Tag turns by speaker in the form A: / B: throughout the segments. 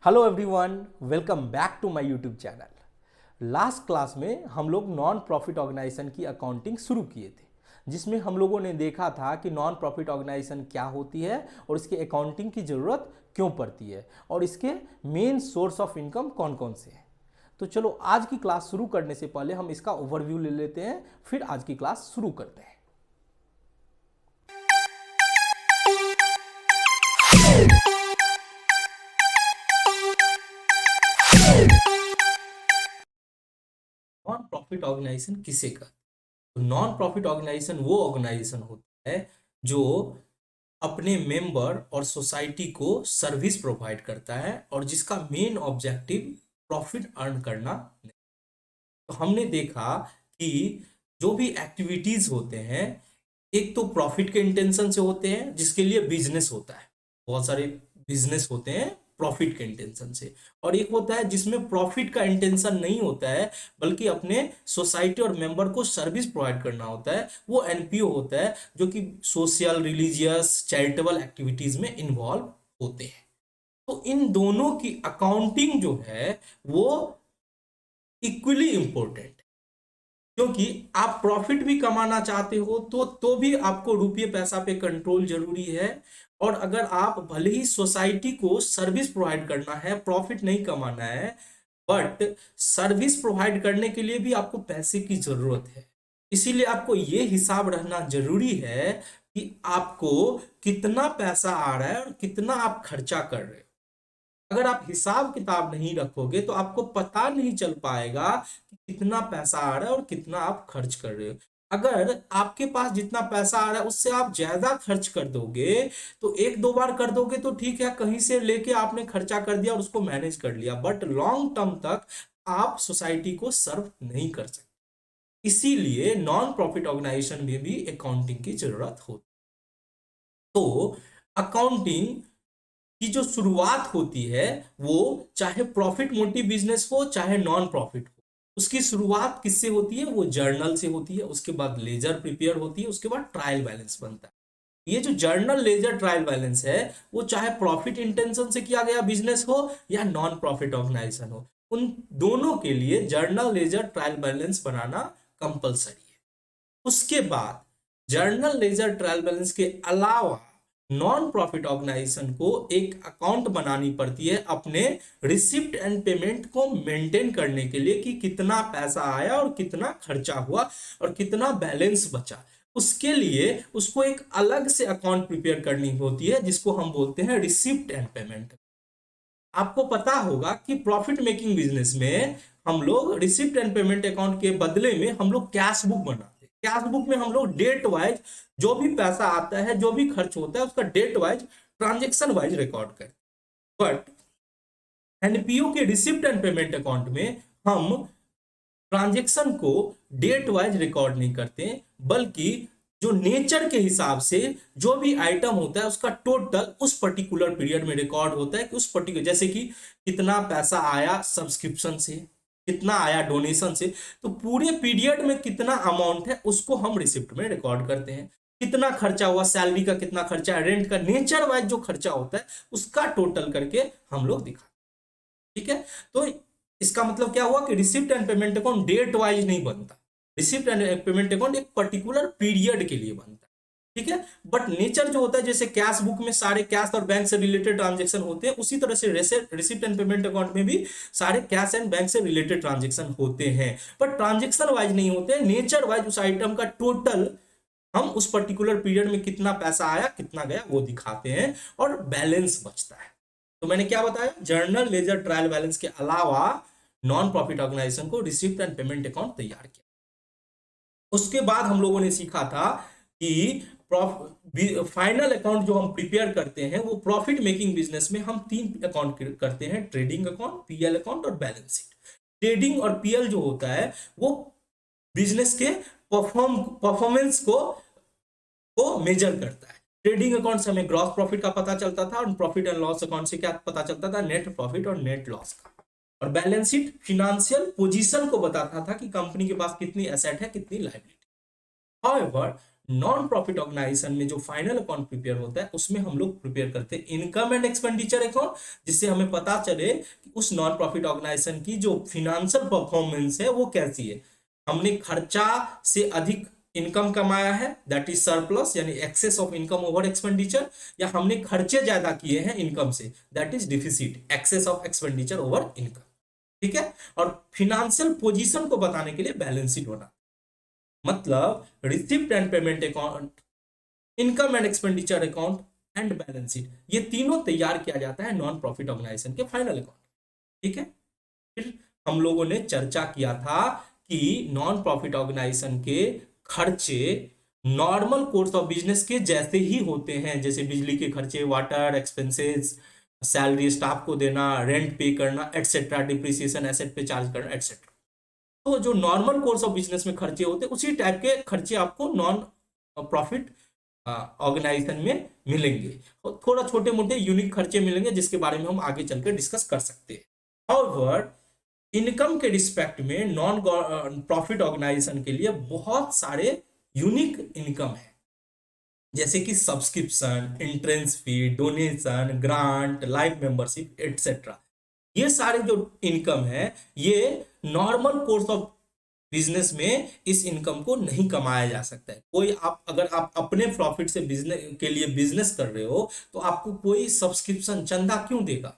A: Hello everyone, welcome back to my YouTube channel. Last class में हम लोग non profit organisation की accounting शुरू किए थे, जिसमें हम लोगों ने देखा था कि नॉन प्रॉफिट ऑर्गेनाइजेशन क्या होती है और इसके अकाउंटिंग की ज़रूरत क्यों पड़ती है और इसके मेन सोर्स ऑफ इनकम कौन कौन से हैं। तो चलो आज की क्लास शुरू करने से पहले हम इसका ओवरव्यू ले लेते हैं, फिर आज की क्लास शुरू करते हैं। नॉन प्रॉफिट ऑर्गेनाइजेशन किसे कहते हैं? नॉन प्रॉफिट ऑर्गेनाइजेशन वो ऑर्गेनाइजेशन होता है जो अपने मेंबर और सोसाइटी को सर्विस प्रोवाइड करता है और जिसका मेन ऑब्जेक्टिव प्रॉफिट अर्न करना नहीं। तो हमने देखा कि जो भी एक्टिविटीज होते हैं, एक तो प्रॉफिट के इंटेंशन से होते हैं, जिसके लिए बिजनेस होता है। बहुत सारे बिजनेस होते हैं प्रॉफिट के इंटेंशन से, और एक होता है जिसमें प्रॉफिट का इंटेंशन नहीं होता है बल्कि अपने सोसाइटी और मेंबर को सर्विस प्रोवाइड करना होता है। वो एनपीओ होता है जो कि सोशल, रिलीजियस, चैरिटेबल एक्टिविटीज में इन्वॉल्व होते हैं। तो इन दोनों की अकाउंटिंग जो है वो इक्वली इंपॉर्टेंट, क्योंकि आप प्रॉफिट भी कमाना चाहते हो तो भी आपको रुपये पैसा पे कंट्रोल जरूरी है। और अगर आप भले ही सोसाइटी को सर्विस प्रोवाइड करना है, प्रॉफिट नहीं कमाना है, बट सर्विस प्रोवाइड करने के लिए भी आपको पैसे की जरूरत है। इसीलिए आपको ये हिसाब रहना जरूरी है कि आपको कितना पैसा आ रहा है और कितना आप खर्चा कर रहे हो। अगर आप हिसाब किताब नहीं रखोगे तो आपको पता नहीं चल पाएगा कि कितना पैसा आ रहा है और कितना आप खर्च कर रहे हो। अगर आपके पास जितना पैसा आ रहा है उससे आप ज्यादा खर्च कर दोगे तो एक दो बार कर दोगे तो ठीक है, कहीं से लेके आपने खर्चा कर दिया और उसको मैनेज कर लिया, बट लॉन्ग टर्म तक आप सोसाइटी को सर्व नहीं कर सकते। इसीलिए नॉन प्रॉफिट ऑर्गेनाइजेशन में भी अकाउंटिंग की जरूरत होती है। तो अकाउंटिंग की जो शुरुआत होती है वो चाहे प्रॉफिट मोटिव बिजनेस हो चाहे नॉन प्रॉफिट हो, उसकी शुरुआत किससे होती है? वो जर्नल से होती है, उसके बाद लेजर प्रिपेयर होती है, उसके बाद ट्रायल बैलेंस बनता है। ये जो जर्नल, लेजर, ट्रायल बैलेंस है वो चाहे प्रॉफिट इंटेंशन से किया गया बिजनेस हो या नॉन प्रॉफिट ऑर्गेनाइजेशन हो, उन दोनों के लिए जर्नल, लेजर, ट्रायल बैलेंस बनाना कंपलसरी है। उसके बाद जर्नल, लेजर, ट्रायल बैलेंस के अलावा नॉन प्रॉफिट ऑर्गेनाइजेशन को एक अकाउंट बनानी पड़ती है अपने रिसिप्ट एंड पेमेंट को मेंटेन करने के लिए कि कितना पैसा आया और कितना खर्चा हुआ और कितना बैलेंस बचा। उसके लिए उसको एक अलग से अकाउंट प्रिपेयर करनी होती है जिसको हम बोलते हैं रिसिप्ट एंड पेमेंट। आपको पता होगा कि प्रॉफिट मेकिंग बिजनेस में हम लोग रिसिप्ट एंड पेमेंट अकाउंट के बदले में हम लोग कैश बुक बनाते हैं। कैश बुक में हम लोग डेट वाइज जो भी पैसा आता है, जो भी खर्च होता है, उसका date wise, transaction wise record करते हैं। बट एनपीओ के रिसिप्ट एंड पेमेंट अकाउंट में हम ट्रांजेक्शन को डेट वाइज रिकॉर्ड नहीं करते, बल्कि जो नेचर के हिसाब से जो भी आइटम होता है उसका टोटल उस पर्टिकुलर पीरियड में रिकॉर्ड होता है कि उस पर्टिकुलर, जैसे कि कितना पैसा आया सब्सक्रिप्शन से, कितना आया डोनेशन से, तो पूरे पीरियड में कितना अमाउंट है उसको हम रिसिप्ट में रिकॉर्ड करते हैं। कितना खर्चा हुआ, सैलरी का कितना खर्चा है, रेंट का, नेचर वाइज जो खर्चा होता है उसका टोटल करके हम लोग दिखाते हैं। ठीक है। तो इसका मतलब क्या हुआ कि receipt and payment account date wise नहीं बनता। रिसिप्ट एंड पेमेंट अकाउंट एक पर्टिकुलर पीरियड के लिए बनता है। ठीक है। बट नेचर जो होता है, जैसे कैश बुक में सारे कैश और बैंक से रिलेटेड ट्रांजेक्शन होते हैं, उसी तरह से रिसिप्ट एंड पेमेंट अकाउंट में भी सारे कैश एंड बैंक से रिलेटेड ट्रांजेक्शन होते हैं, बट ट्रांजेक्शन वाइज नहीं होते, नेचर वाइज उस आइटम का टोटल हम उस पर्टिकुलर पीरियड में कितना पैसा आया कितना गया वो दिखाते हैं और बैलेंस बचता है। तो मैंने क्या बताया, जर्नल, लेजर, ट्रायल बैलेंस के अलावा नॉन प्रॉफिट ऑर्गेनाइजेशन को रिसिप्ट एंड पेमेंट अकाउंट तैयार किया। उसके बाद हम लोगों ने सीखा था कि फाइनल अकाउंट जो हम प्रिपेयर करते हैं वो प्रॉफिट मेकिंग बिजनेस में हम तीन अकाउंट करते हैं, ट्रेडिंग अकाउंट, पीएल अकाउंट और बैलेंस शीट। ट्रेडिंग और पीएल जो होता है वो बिजनेस के परफॉर्मेंस को मेजर करता है। ट्रेडिंग अकाउंट से हमें ग्रॉस प्रॉफिट का पता चलता था और प्रॉफिट एंड लॉस अकाउंट से क्या पता चलता था, नेट प्रॉफिट और नेट लॉस का। और बैलेंस शीट फिनेंशियल पोजीशन को बताता था कि कंपनी के पास कितनी एसेट है, कितनी liability. However non profit organisation में जो फाइनल अकाउंट प्रिपेयर होता है उसमें हम लोग प्रिपेयर करते हैं इनकम एंड एक्सपेंडिचर अकाउंट, जिससे हमें पता चले कि उस नॉन प्रॉफिट ऑर्गेनाइजेशन की जो फिनेंशियल परफॉर्मेंस है वो कैसी है। हमने खर्चा से अधिक इनकम कमाया है, दैट इज सरप्लस यानी excess of income over expenditure, या हमने खर्चे ज्यादा किए हैं इनकम से, that is deficit excess of expenditure over income. ठीक है। और फिनेंशियल पोजीशन को बताने के लिए बैलेंस शीट बना, मतलब receipt and payment account, income and expenditure account and balance sheet, ये तीनों तैयार किया जाता है नॉन प्रॉफिट ऑर्गेनाइजेशन के फाइनल अकाउंट। ठीक है। फिर हम लोगों ने चर्चा किया था कि नॉन प्रॉफिट ऑर्गेनाइजेशन के खर्चे नॉर्मल कोर्स ऑफ बिजनेस के जैसे ही होते हैं, जैसे बिजली के खर्चे, वाटर एक्सपेंसेस, सैलरी स्टाफ को देना, रेंट पे करना एटसेट्रा, डिप्रिसिएशन एसेट पे चार्ज करना एटसेट्रा। तो जो नॉर्मल कोर्स ऑफ बिजनेस में खर्चे होते हैं उसी टाइप के खर्चे आपको नॉन प्रॉफिट ऑर्गेनाइजेशन में मिलेंगे, और थोड़ा छोटे मोटे यूनिक खर्चे मिलेंगे जिसके बारे में हम आगे चलकर डिस्कस कर सकते हैं। हाउएवर इनकम के रिस्पेक्ट में नॉन प्रॉफिट ऑर्गेनाइजेशन के लिए बहुत सारे यूनिक इनकम है, जैसे कि subscription, entrance fee, donation, grant, life membership etcetera. ये सारे जो इनकम है ये नॉर्मल कोर्स ऑफ बिजनेस में इस इनकम को नहीं कमाया जा सकता है। कोई आप अगर आप अपने प्रॉफिट से बिजनेस के लिए बिजनेस कर रहे हो तो आपको कोई सब्सक्रिप्शन चंदा क्यों देगा,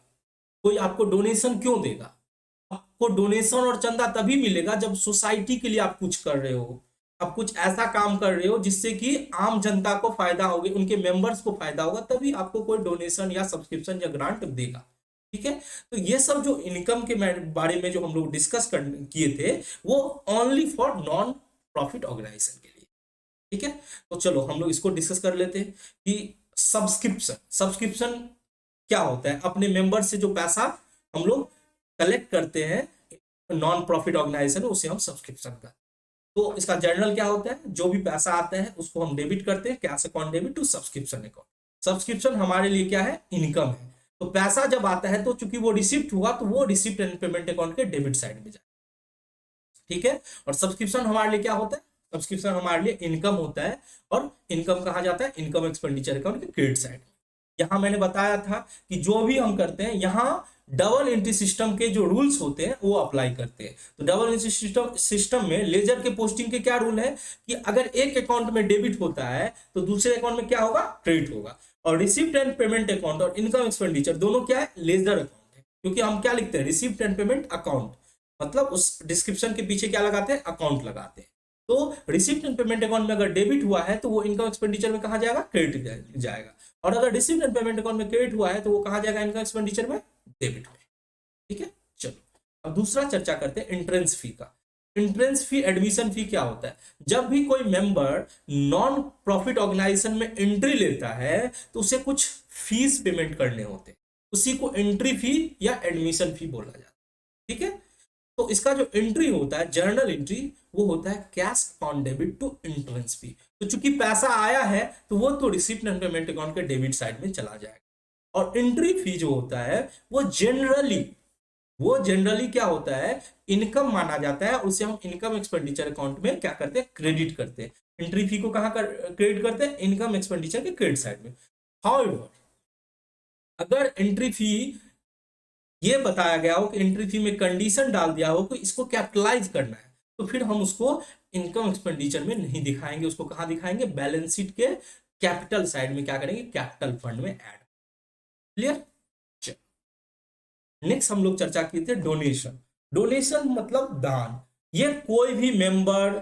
A: कोई आपको डोनेशन क्यों देगा? आपको डोनेशन और चंदा तभी मिलेगा जब सोसाइटी के लिए आप कुछ कर रहे हो, आप कुछ ऐसा काम कर रहे हो जिससे कि आम जनता को फायदा होगा, उनके मेंबर्स को फायदा होगा, तभी आपको कोई डोनेशन या सब्सक्रिप्शन या ग्रांट देगा। ठीक है। तो ये सब जो इनकम के बारे में जो हम लोग डिस्कस किए थे वो only for non profit organisation के लिए। ठीक है। तो चलो हम लोग इसको डिस्कस कर लेते हैं कि सब्सक्रिप्शन, सब्सक्रिप्शन क्या होता है। अपने मेंबर से जो पैसा हम लोग कलेक्ट करते हैं नॉन प्रॉफिट ऑर्गेनाइजेशन, उसे हम सब्सक्रिप्शन का। तो इसका जर्नल क्या होता है, जो भी पैसा आता है उसको हम डेबिट करते हैं cash account debit to subscription account. Subscription हमारे लिए क्या है, इनकम है। तो पैसा जब आता है तो चूंकि वो रिसिप्ट हुआ तो वो रिसिप्ट एंड पेमेंट अकाउंट के डेबिट साइड में जाए। ठीक है। और सब्सक्रिप्शन हमारे लिए क्या होता है, सब्सक्रिप्शन हमारे लिए इनकम होता है, और इनकम कहा जाता है इनकम एक्सपेंडिचर अकाउंट के क्रेडिट साइड। यहां मैंने बताया था कि जो भी हम करते हैं यहां डबल एंट्री सिस्टम के जो रूल्स होते हैं वो अप्लाई करते हैं। तो डबल एंट्री सिस्टम में लेजर के पोस्टिंग के क्या रूल है कि अगर एक अकाउंट में डेबिट होता है तो दूसरे अकाउंट में क्या होगा, क्रेडिट होगा। और रिसिप्ट एंड पेमेंट अकाउंट और इनकम एक्सपेंडिचर दोनों क्या है, लेजर अकाउंट है, क्योंकि हम क्या लिखते हैं, रिसिप्ट एंड पेमेंट अकाउंट, मतलब उस डिस्क्रिप्शन के पीछे क्या लगाते हैं, अकाउंट लगाते हैं। तो रिसिप्ट एंड पेमेंट अकाउंट में अगर डेबिट हुआ है तो वो इनकम एक्सपेंडिचर में कहा जाएगा, क्रेडिट जाएगा। और अगर रिसिप्ट एंड पेमेंट अकाउंट में क्रेडिट हुआ है तो वो कहा जाएगा इनकम एक्सपेंडिचर में, डेबिट में। ठीक है। चलो अब दूसरा चर्चा करते हैं एंट्रेंस फी का। एंट्रेंस फी, एडमिशन फी क्या होता है, जब भी कोई मेंबर नॉन प्रॉफिट ऑर्गेनाइजेशन में एंट्री लेता है तो उसे कुछ फीस पेमेंट करने होते हैं, उसी को एंट्री फी या एडमिशन फी बोला जाता है। ठीक है। तो इसका जो एंट्री होता है, जर्नल एंट्री, वो होता है cash account debit to entrance fee. तो चूंकि पैसा आया है तो वो तो रिसिप्ट एंड पेमेंट अकाउंट के डेबिट साइड में चला जाएगा। और एंट्री फी जो होता है वो जनरली क्या होता है, इनकम माना जाता है, उसे हम इनकम एक्सपेंडिचर अकाउंट में क्या करते हैं, क्रेडिट करते हैं। एंट्री फी को कहां क्रेडिट करते हैं, इनकम एक्सपेंडिचर के क्रेडिट साइड में। हाउएवर अगर एंट्री फी ये बताया गया हो कि एंट्री फी में कंडीशन डाल दिया हो कि इसको कैपिटलाइज करना है, तो फिर हम उसको इनकम एक्सपेंडिचर में नहीं दिखाएंगे, उसको कहां दिखाएंगे, बैलेंस शीट के कैपिटल साइड में क्या करेंगे, कैपिटल फंड में ऐड। क्लियर। नेक्स्ट हम लोग चर्चा किए थे डोनेशन। डोनेशन मतलब दान। ये कोई भी मेंबर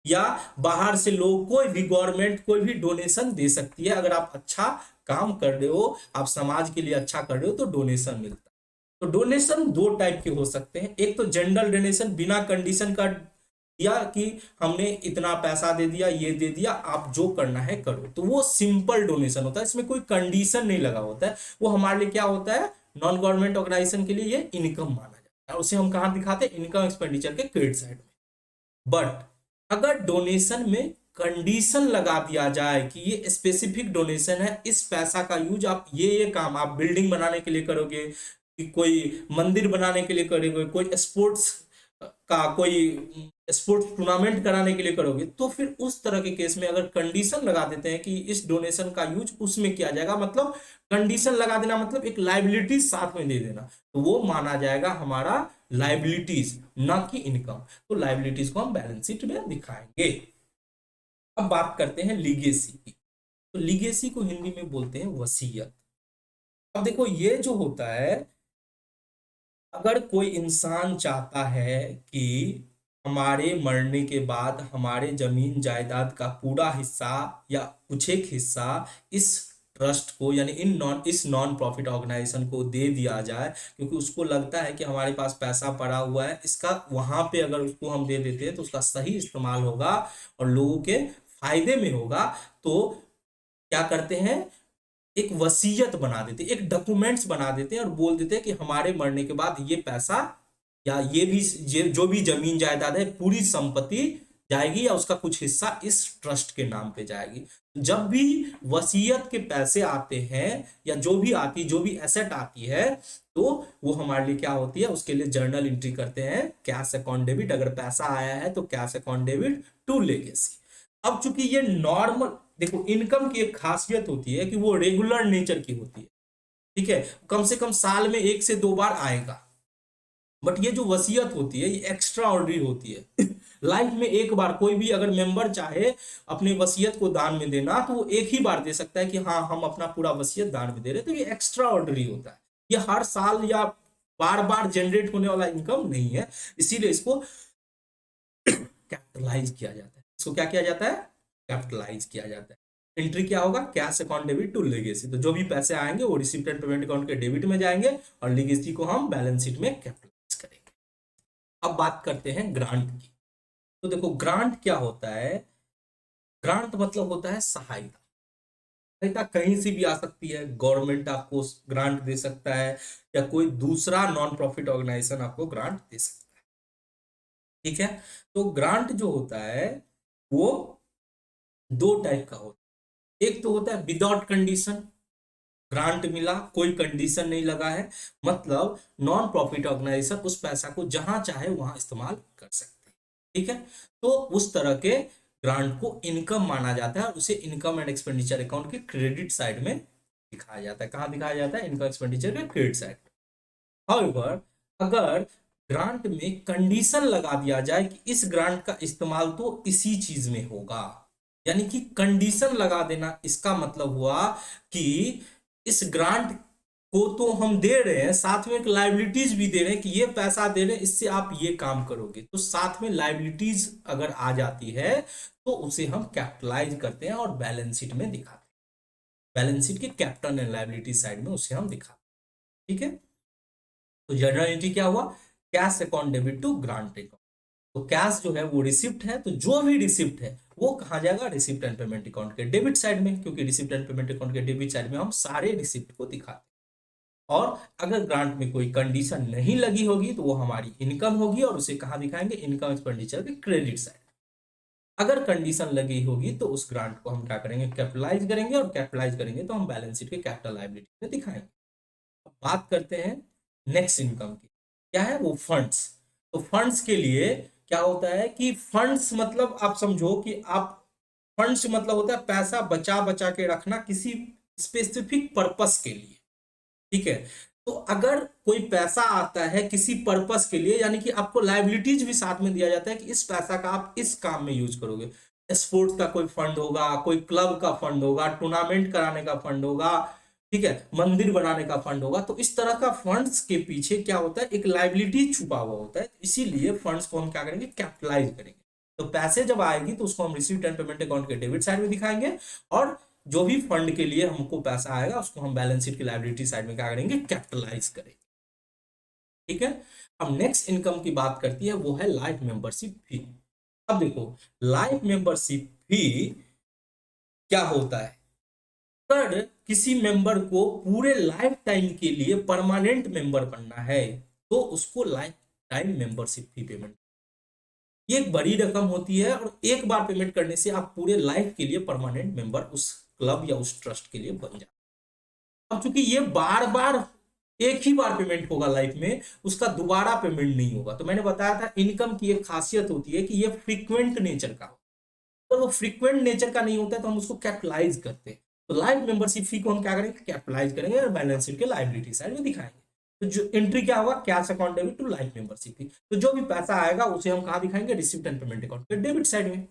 A: या बाहर से लोग, कोई भी गवर्नमेंट कोई भी डोनेशन दे सकती है। अगर आप अच्छा काम कर रहे हो, आप समाज के लिए अच्छा कर रहे हो तो डोनेशन मिलता है। तो डोनेशन दो टाइप के हो सकते हैं, एक तो जनरल डोनेशन, बिना कंडीशन का दिया कि हमने इतना पैसा दे दिया, ये दे दिया, आप जो करना है करो, तो वो सिंपल डोनेशन होता है, इसमें कोई कंडीशन नहीं लगा होता है। वो हमारे लिए क्या होता है, नॉन गवर्नमेंट ऑर्गेनाइजेशन के लिए ये इनकम माना जाता है, उसे हम कहां दिखाते हैं, इनकम एक्सपेंडिचर के क्रेडिट साइड में। बट अगर डोनेशन में कंडीशन लगा दिया जाए कि ये स्पेसिफिक डोनेशन है, इस पैसा का यूज आप ये काम, आप बिल्डिंग बनाने के लिए करोगे, कि कोई मंदिर बनाने के लिए करोगे, कोई स्पोर्ट्स का कोई स्पोर्ट्स टूर्नामेंट कराने के लिए करोगे, तो फिर उस तरह के केस में अगर कंडीशन लगा देते हैं कि इस डोनेशन का यूज उसमें किया जाएगा, मतलब कंडीशन लगा देना मतलब एक लाइबिलिटीज साथ में दे देना, तो वो माना जाएगा हमारा लाइबिलिटीज, ना कि इनकम। तो लाइबिलिटीज को हम बैलेंस शीट में दिखाएंगे। अब बात करते हैं लीगेसी की। तो लीगेसी को हिंदी में बोलते हैं वसीयत। अब देखो ये जो होता है, अगर कोई इंसान चाहता है कि हमारे मरने के बाद हमारे जमीन जायदाद का पूरा हिस्सा या कुछ एक हिस्सा इस ट्रस्ट को, यानी इस नॉन प्रॉफिट ऑर्गेनाइजेशन को दे दिया जाए, क्योंकि उसको लगता है कि हमारे पास पैसा पड़ा हुआ है, इसका वहां पे अगर उसको हम दे देते हैं तो उसका सही इस्तेमाल होगा और लोगों के फायदे में होगा, तो क्या करते हैं, एक वसीयत बना देते, एक डॉक्यूमेंट्स बना देते हैं और बोल देते हैं कि हमारे मरने के बाद ये पैसा या ये जो भी जमीन जायदाद है पूरी संपत्ति जाएगी या उसका कुछ हिस्सा इस ट्रस्ट के नाम पे जाएगी। जब भी वसीयत के पैसे आते हैं या जो भी एसेट आती है, तो वो हमारे लिए क्या होती है, उसके लिए जर्नल एंट्री करते हैं, कैश अकाउंट डेबिट। अगर पैसा आया है तो cash account debit to legacy. अब चूंकि ये नॉर्मल, देखो इनकम की एक खासियत होती है कि वो रेगुलर नेचर की होती है, ठीक है, कम से कम साल में 1 से 2 बार आएगा। बट ये जो वसीयत होती है ये एक्स्ट्रा ऑर्डिनरी होती है लाइफ में एक बार कोई भी अगर मेंबर चाहे अपने वसीयत को दान में देना, तो वो एक ही बार दे सकता है कि हाँ हम अपना पूरा वसीयत दान में दे रहे हैं। तो ये एक्स्ट्रा ऑर्डिनरी होता है, ये हर साल या बार बार जनरेट होने वाला इनकम नहीं है, इसीलिए इसको कैपिटलाइज किया जाता है। इसको क्या किया जाता है, कैपिटलाइज किया जाता है। एंट्री क्या होगा, cash account debit to legacy. तो जो भी पैसे आएंगे वो रिसिप्ट एंड पेमेंट अकाउंट के डेबिट में जाएंगे और लेगेसी को हम बैलेंस शीट में कैपिटलाइज करेंगे। अब बात करते हैं ग्रांट की। तो देखो ग्रांट क्या होता है, ग्रांट मतलब होता है सहायता। सहायता कहीं से भी आ सकती है, गवर्नमेंट आपको ग्रांट दे सकता है या कोई दूसरा नॉन प्रॉफिट ऑर्गेनाइजेशन आपको ग्रांट दे सकता है, ठीक है। तो ग्रांट जो होता है वो 2 टाइप का होता है। एक तो होता है विदाउट कंडीशन, ग्रांट मिला कोई कंडीशन नहीं लगा है, मतलब नॉन प्रॉफिट ऑर्गेनाइजेशन उस पैसा को जहां चाहे वहां इस्तेमाल कर सकते हैं, ठीक है। तो उस तरह के ग्रांट को इनकम माना जाता है और उसे इनकम एंड एक्सपेंडिचर अकाउंट के क्रेडिट साइड में दिखाया जाता है। कहां दिखाया जाता है, इनकम एक्सपेंडिचर के क्रेडिट साइड। हाउएवर अगर ग्रांट में कंडीशन लगा दिया जाए कि इस ग्रांट का इस्तेमाल तो इसी चीज में होगा, यानी कि कंडीशन लगा देना, इसका मतलब हुआ कि इस ग्रांट को तो हम दे रहे हैं, साथ में एक लाइबिलिटीज भी दे रहे हैं कि ये पैसा दे रहे हैं इससे आप ये काम करोगे, तो साथ में लाइबिलिटीज अगर आ जाती है तो उसे हम कैपिटलाइज करते हैं और बैलेंस शीट में दिखाते हैं। बैलेंस शीट के कैपिटल एंड लाइबिलिटी साइड में उसे हम दिखाते हैं, ठीक है। तो जनरल एंट्री क्या हुआ, cash account debit to grant account. तो कैश जो है वो रिसिप्ट है, तो जो भी रिसिप्ट है वो कहा जाएगा, रिसिप्ट एंड पेमेंट अकाउंट के डेबिट साइड में, क्योंकि रिसिप्ट एंड पेमेंट अकाउंट के डेबिट साइड में हम सारे रिसिप्ट को दिखाते हैं। और अगर ग्रांट में कोई कंडीशन नहीं लगी होगी तो वो हमारी इनकम होगी और उसे कहाँ दिखाएंगे, इनकम एक्सपेंडिचर के क्रेडिट साइड। अगर कंडीशन लगी होगी तो उस ग्रांट को हम क्या करेंगे, कैपिटलाइज करेंगे, और कैपिटलाइज करेंगे तो हम बैलेंस शीट के कैपिटल लायबिलिटी में दिखाएंगे। बात करते हैं नेक्स्ट इनकम की, क्या है वो, फंड्स। तो फंड्स के लिए क्या होता है कि फंड्स मतलब आप समझो कि आप, फंड्स मतलब होता है पैसा बचा बचा के रखना किसी स्पेसिफिक पर्पस के लिए, ठीक है। तो अगर कोई पैसा आता है किसी पर्पस के लिए, यानी कि आपको लाइबिलिटीज भी साथ में दिया जाता है कि इस पैसा का आप इस काम में यूज करोगे। स्पोर्ट्स का कोई फंड होगा, कोई क्लब का फंड होगा, टूर्नामेंट कराने का फंड होगा, ठीक है, मंदिर बनाने का फंड होगा। तो इस तरह का फंड्स के पीछे क्या होता है, एक लाइबिलिटी छुपा हुआ होता है, इसीलिए फंड्स को हम क्या करेंगे, कैपिटलाइज करेंगे। तो पैसे जब आएगी तो उसको हम रिसीव्ड एंड पेमेंट अकाउंट के डेबिट साइड में दिखाएंगे, और जो भी फंड के लिए हमको पैसा आएगा उसको हम बैलेंस शीट की लायबिलिटी साइड में क्या करेंगे, कैपिटलाइज करेंगे, ठीक है। अब नेक्स्ट इनकम की बात करती है, वो है लाइफ मेंबरशिप फी। अब देखो लाइफ मेंबरशिप फी क्या होता है, अगर किसी मेंबर को पूरे लाइफ टाइम के लिए परमानेंट मेंबर बनना है तो उसको life time membership fee payment, ये एक बड़ी रकम होती है और एक बार पेमेंट करने से आप पूरे लाइफ के लिए परमानेंट मेंबर उस क्लब या उस ट्रस्ट के लिए बन जाते हैं। अब चूंकि ये बार बार एक ही बार पेमेंट होगा लाइफ में, उसका दोबारा पेमेंट नहीं होगा। तो मैंने बताया था इनकम की एक खासियत होती है कि ये फ्रीक्वेंट नेचर का हो। तो वो फ्रीक्वेंट नेचर का नहीं होता है तो हम उसको कैपिटलाइज करते हैं। तो लाइफ मेंबरशिप फी को हम क्या करेंगे, कैपिटलाइज करेंगे और बैलेंस शीट के लायबिलिटी साइड में दिखाएंगे। तो जो एंट्री क्या होगा, cash account debit to life membership fee. तो जो भी पैसा आएगा उसे हम कहाँ दिखाएंगे, रिसिप्ट एंड पेमेंट अकाउंट पे डेबिट साइड में।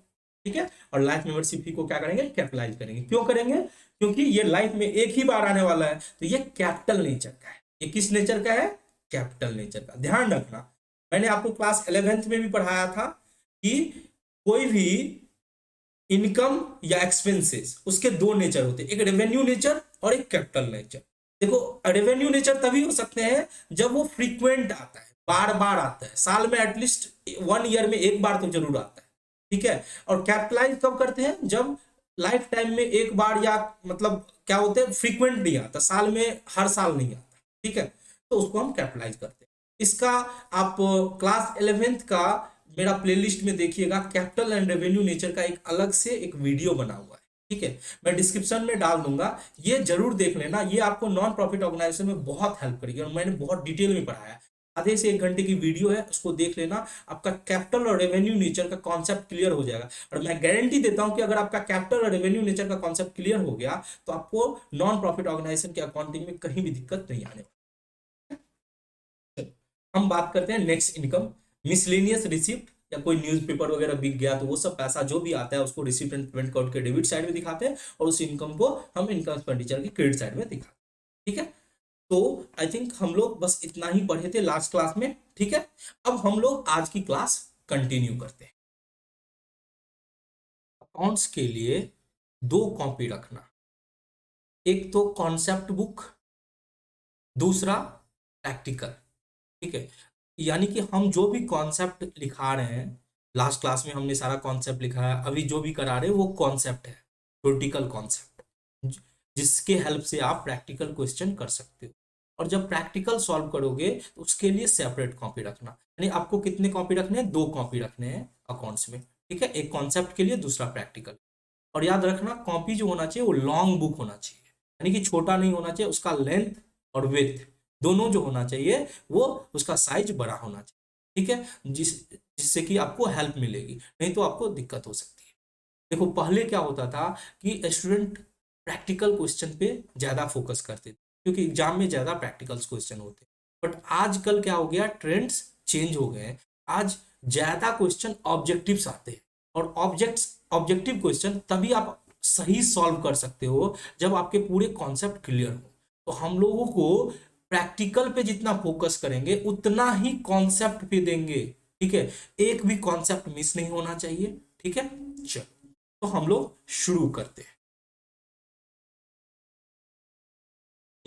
A: ठीक है, और लाइफ मेंबरशिप फी को क्या करेंगे, कैपिटलाइज करेंगे। क्यों करेंगे, क्योंकि ये लाइफ में एक ही बार आने वाला है, तो ये कैपिटल नेचर का है। ये किस नेचर का है, कैपिटल नेचर का। ध्यान रखना, मैंने आपको क्लास 11th में भी पढ़ाया था कि कोई भी इनकम या एक्सपेंसेस उसके दो नेचर होते हैं, एक रेवेन्यू नेचर और एक कैपिटल नेचर। देखो रेवेन्यू नेचर तभी हो सकते हैं जब वो फ्रीक्वेंट आता है, बार बार आता है, साल में एटलीस्ट 1 ईयर में एक बार तो जरूर आता है। ठीक है, और कैपिटलाइज कब करते हैं, जब लाइफ टाइम में एक बार, या मतलब क्या होते हैं, फ्रीक्वेंट नहीं आता, साल में हर साल नहीं आता। ठीक है, तो उसको हम कैपिटलाइज करते हैं। इसका आप क्लास 11th का मेरा प्लेलिस्ट में देखिएगा, कैपिटल एंड रेवेन्यू नेचर का एक अलग से एक वीडियो बना हुआ है। ठीक है, मैं डिस्क्रिप्शन में डाल दूंगा, ये जरूर देख लेना। ये आपको नॉन प्रॉफिट ऑर्गेनाइजेशन में बहुत हेल्प करेगी और मैंने बहुत डिटेल में पढ़ाया है। आधे से 1 घंटे की वीडियो है, उसको देख लेना, आपका कैपिटल और रेवेन्यू नेचर का कॉन्सेप्ट क्लियर हो जाएगा। और मैं गारंटी देता हूं कि अगर आपका कैपिटल और रेवेन्यू नेचर का कॉन्सेप्ट क्लियर हो गया तो आपको नॉन प्रॉफिट ऑर्गेनाइजेशन के अकाउंटिंग में कहीं भी दिक्कत नहीं आने वाली। हम बात करते हैं नेक्स्ट इनकम, मिसलेनियस रिसिप्ट, या कोई न्यूज़पेपर वगैरह बिक गया तो वो सब पैसा जो भी आता है उसको रिसिप्ट एंड पेमेंट अकाउंट के डेबिट साइड में दिखाते हैं, और उस इनकम को हम इनकम एक्सपेंडिचर के क्रेडिट साइड में दिखाते हैं। ठीक है, तो आई थिंक हम लोग बस इतना ही पढ़े थे लास्ट क्लास में। ठीक है, अब हम लोग आज की क्लास कंटिन्यू करते हैं। अकाउंट्स के लिए 2 कॉपी रखना, एक तो कॉन्सेप्ट बुक, दूसरा प्रैक्टिकल। ठीक है, यानी कि हम जो भी कॉन्सेप्ट लिखा रहे हैं, लास्ट क्लास में हमने सारा कॉन्सेप्ट लिखा है, अभी जो भी करा रहे हैं वो कॉन्सेप्ट है, थ्योरेटिकल कॉन्सेप्ट, जिसके हेल्प से आप प्रैक्टिकल क्वेश्चन कर सकते हो। और जब प्रैक्टिकल सॉल्व करोगे तो उसके लिए सेपरेट कॉपी रखना। यानी आपको कितने कॉपी रखने हैं, 2 कॉपी रखने हैं अकाउंट्स में। ठीक है, एक कॉन्सेप्ट के लिए, दूसरा प्रैक्टिकल। और याद रखना, कॉपी जो होना चाहिए वो लॉन्ग बुक होना चाहिए, यानी कि छोटा नहीं होना चाहिए, उसका लेंथ और विड्थ दोनों जो होना चाहिए वो उसका साइज बड़ा होना चाहिए। ठीक है, जिससे कि आपको हेल्प मिलेगी, नहीं तो आपको दिक्कत हो सकती है। देखो पहले क्या होता था कि स्टूडेंट प्रैक्टिकल क्वेश्चन पे ज्यादा फोकस करते थे, क्योंकि एग्जाम में ज्यादा प्रैक्टिकल क्वेश्चन होते हैं। बट आजकल क्या हो गया, ट्रेंड्स चेंज हो गए हैं। आज ज्यादा क्वेश्चन ऑब्जेक्टिव्स आते हैं, और ऑब्जेक्टिव क्वेश्चन तभी आप सही सॉल्व कर सकते हो जब आपके पूरे कॉन्सेप्ट क्लियर हो। तो हम लोगों को प्रैक्टिकल पे जितना फोकस करेंगे उतना ही कॉन्सेप्ट पे देंगे। ठीक है, एक भी कॉन्सेप्ट मिस नहीं होना चाहिए। ठीक है, चलो तो हम लोग शुरू करते हैं।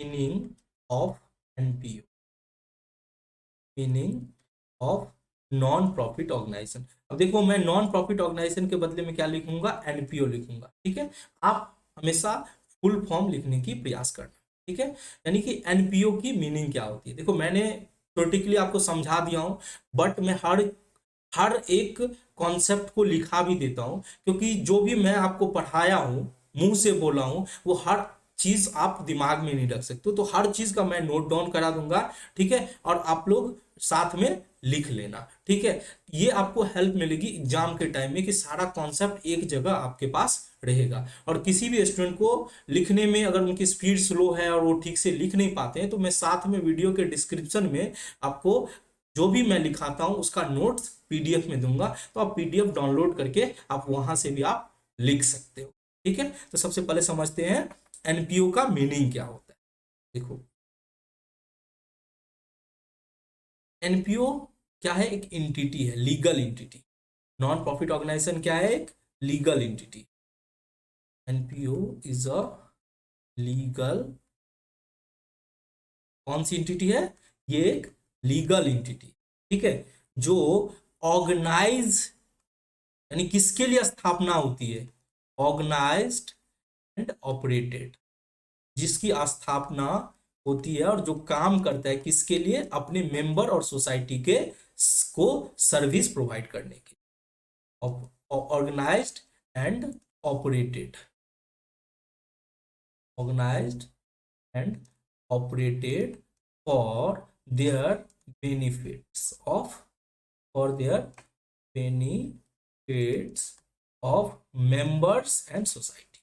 A: Meaning of NPO, meaning of non profit organisation. अब देखो मैं नॉन प्रॉफिट ऑर्गेनाइजेशन के बदले में क्या लिखूंगा, एनपीओ लिखूंगा। ठीक है, आप हमेशा फुल फॉर्म लिखने की प्रयास करना। ठीक है, यानी कि एनपीओ की मीनिंग क्या होती है, देखो मैंने थ्योरेटिकली आपको समझा दिया हूं, बट मैं हर हर एक कॉन्सेप्ट को लिखा भी देता हूं, क्योंकि जो भी मैं आपको पढ़ाया हूं, मुंह से बोला हूं, वो हर चीज आप दिमाग में नहीं रख सकते, तो हर चीज का मैं नोट डाउन करा दूंगा। ठीक है, और आप लोग साथ में लिख लेना। ठीक है, ये आपको हेल्प मिलेगी एग्जाम के टाइम में कि सारा कॉन्सेप्ट एक जगह आपके पास रहेगा। और किसी भी स्टूडेंट को लिखने में अगर उनकी स्पीड स्लो है और वो ठीक से लिख नहीं पाते हैं, तो मैं साथ में वीडियो के डिस्क्रिप्शन में आपको जो भी मैं लिखाता हूं उसका नोट्स पीडीएफ में दूंगा, तो आप पीडीएफ डाउनलोड करके आप वहां से भी आप लिख सकते हो। ठीक है, तो सबसे पहले समझते हैं एनपीओ का मीनिंग क्या होता है। देखो एनपीओ क्या है, एक एंटिटी है, legal entity. Non profit organisation क्या है, एक legal entity. NPO is a legal, कौन सी एंटिटी है, ये एक लीगल एंटिटी। ठीक है, जो ऑर्गेनाइज, यानी किसके लिए स्थापना होती है, ऑर्गेनाइज्ड एंड ऑपरेटेड, जिसकी स्थापना होती है और जो काम करता है किसके लिए, अपने मेंबर और सोसाइटी के को सर्विस प्रोवाइड करने के। Organised and operated, organised and operated for their benefits of for their benefits of members and society,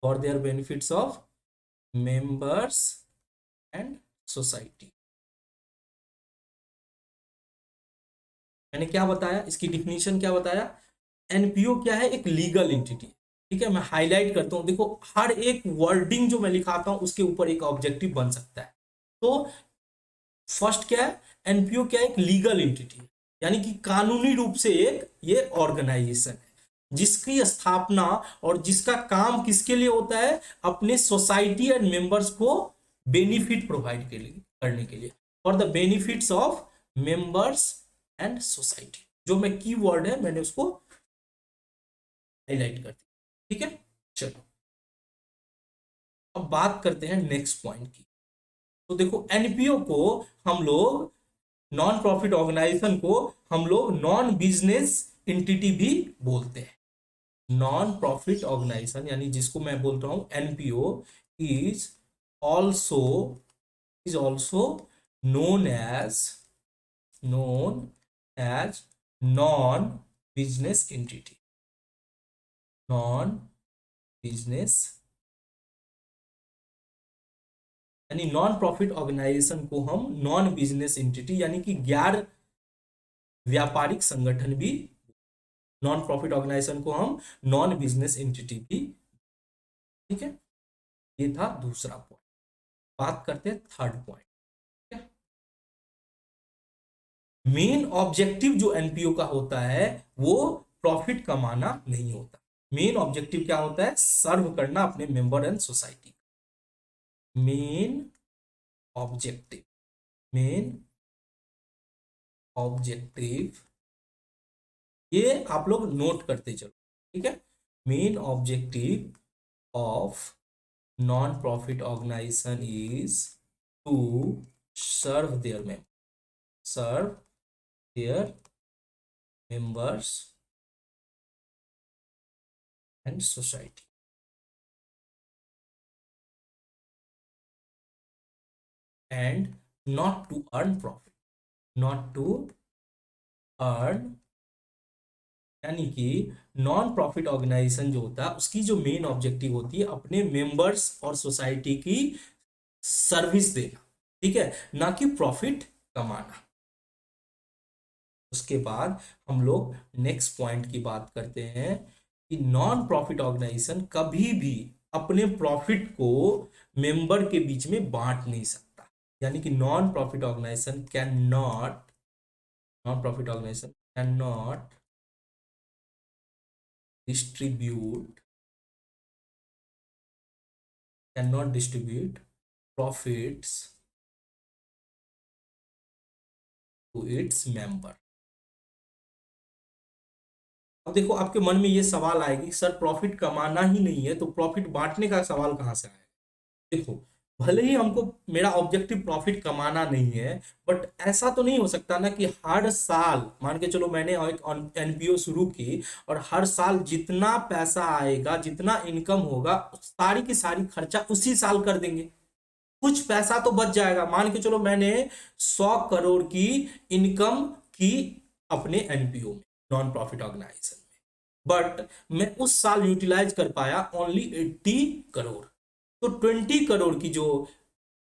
A: for their benefits of members and society। मैंने क्या बताया, इसकी डिफिनीशन क्या बताया? एनपीओ क्या है? एक लीगल एंटिटी। ठीक है, मैं हाईलाइट करता हूं, देखो हर एक वर्डिंग जो मैं लिखाता हूं उसके ऊपर एक ऑब्जेक्टिव बन सकता है। तो फर्स्ट क्या है? एनपीओ क्या है? एक लीगल एंटिटी, यानी कि कानूनी रूप से एक ये ऑर्गेनाइजेशन है जिसकी स्थापना और जिसका काम किसके लिए होता है? अपने सोसाइटी एंड मेंबर्स को बेनिफिट प्रोवाइड के लिए, करने के लिए, for the benefits of members and society. जो मैं की वर्ड है मैंने उसको हाईलाइट कर दिया। ठीक है, चलो अब बात करते हैं नेक्स्ट पॉइंट की। तो देखो एनपीओ को हम लोग, नॉन प्रॉफिट ऑर्गेनाइजेशन को हम लोग नॉन बिजनेस एंटिटी भी बोलते हैं। नॉन प्रॉफिट ऑर्गेनाइजेशन यानी जिसको मैं बोल रहा हूं NPO is also is also known as known as non business entity, non business, यानी नॉन प्रॉफिट ऑर्गेनाइजेशन को हम नॉन बिजनेस एंटिटी यानी कि गैर व्यापारिक संगठन भी, नॉन प्रॉफिट ऑर्गेनाइजेशन को हम नॉन बिजनेस एंटिटी भी। ठीक है, ये था दूसरा पॉइंट। बात करते हैं थर्ड पॉइंट। मेन ऑब्जेक्टिव जो एनपीओ का होता है वो प्रॉफिट कमाना नहीं होता। मेन ऑब्जेक्टिव क्या होता है? सर्व करना अपने member and society. Main objective, main objective, ये आप लोग नोट करते चलो। ठीक है, main objective of non profit organisation is to serve their member, serve their members and society, and not to earn profit, not to earn, यानी कि non profit organisation जो होता है उसकी जो मेन ऑब्जेक्टिव होती है अपने मेंबर्स और सोसाइटी की सर्विस देना। ठीक है, ना कि प्रॉफिट कमाना। उसके बाद हम लोग नेक्स्ट पॉइंट की बात करते हैं कि नॉन प्रॉफिट ऑर्गेनाइजेशन कभी भी अपने प्रॉफिट को मेंबर के बीच में बांट नहीं सकता। यानी कि non profit organisation can not, non profit organisation can not distribute, cannot distribute profits to its member। अब देखो आपके मन में ये सवाल आएगी सर प्रॉफिट कमाना ही नहीं है तो प्रॉफिट बांटने का सवाल कहां से आया? देखो भले ही हमको, मेरा ऑब्जेक्टिव प्रॉफिट कमाना नहीं है, बट ऐसा तो नहीं हो सकता ना कि हर साल मान के चलो मैंने एक एनपीओ शुरू की और हर साल जितना पैसा आएगा, जितना इनकम होगा, सारी की सारी खर्चा उसी साल कर देंगे। कुछ पैसा तो बच जाएगा। मान के चलो मैंने 100 करोड़ की इनकम की अपने एनपीओ में, नॉन प्रॉफिट ऑर्गेनाइजेशन में, बट मैं उस साल यूटिलाइज कर पाया ओनली 80 करोड़। तो 20 करोड़ की जो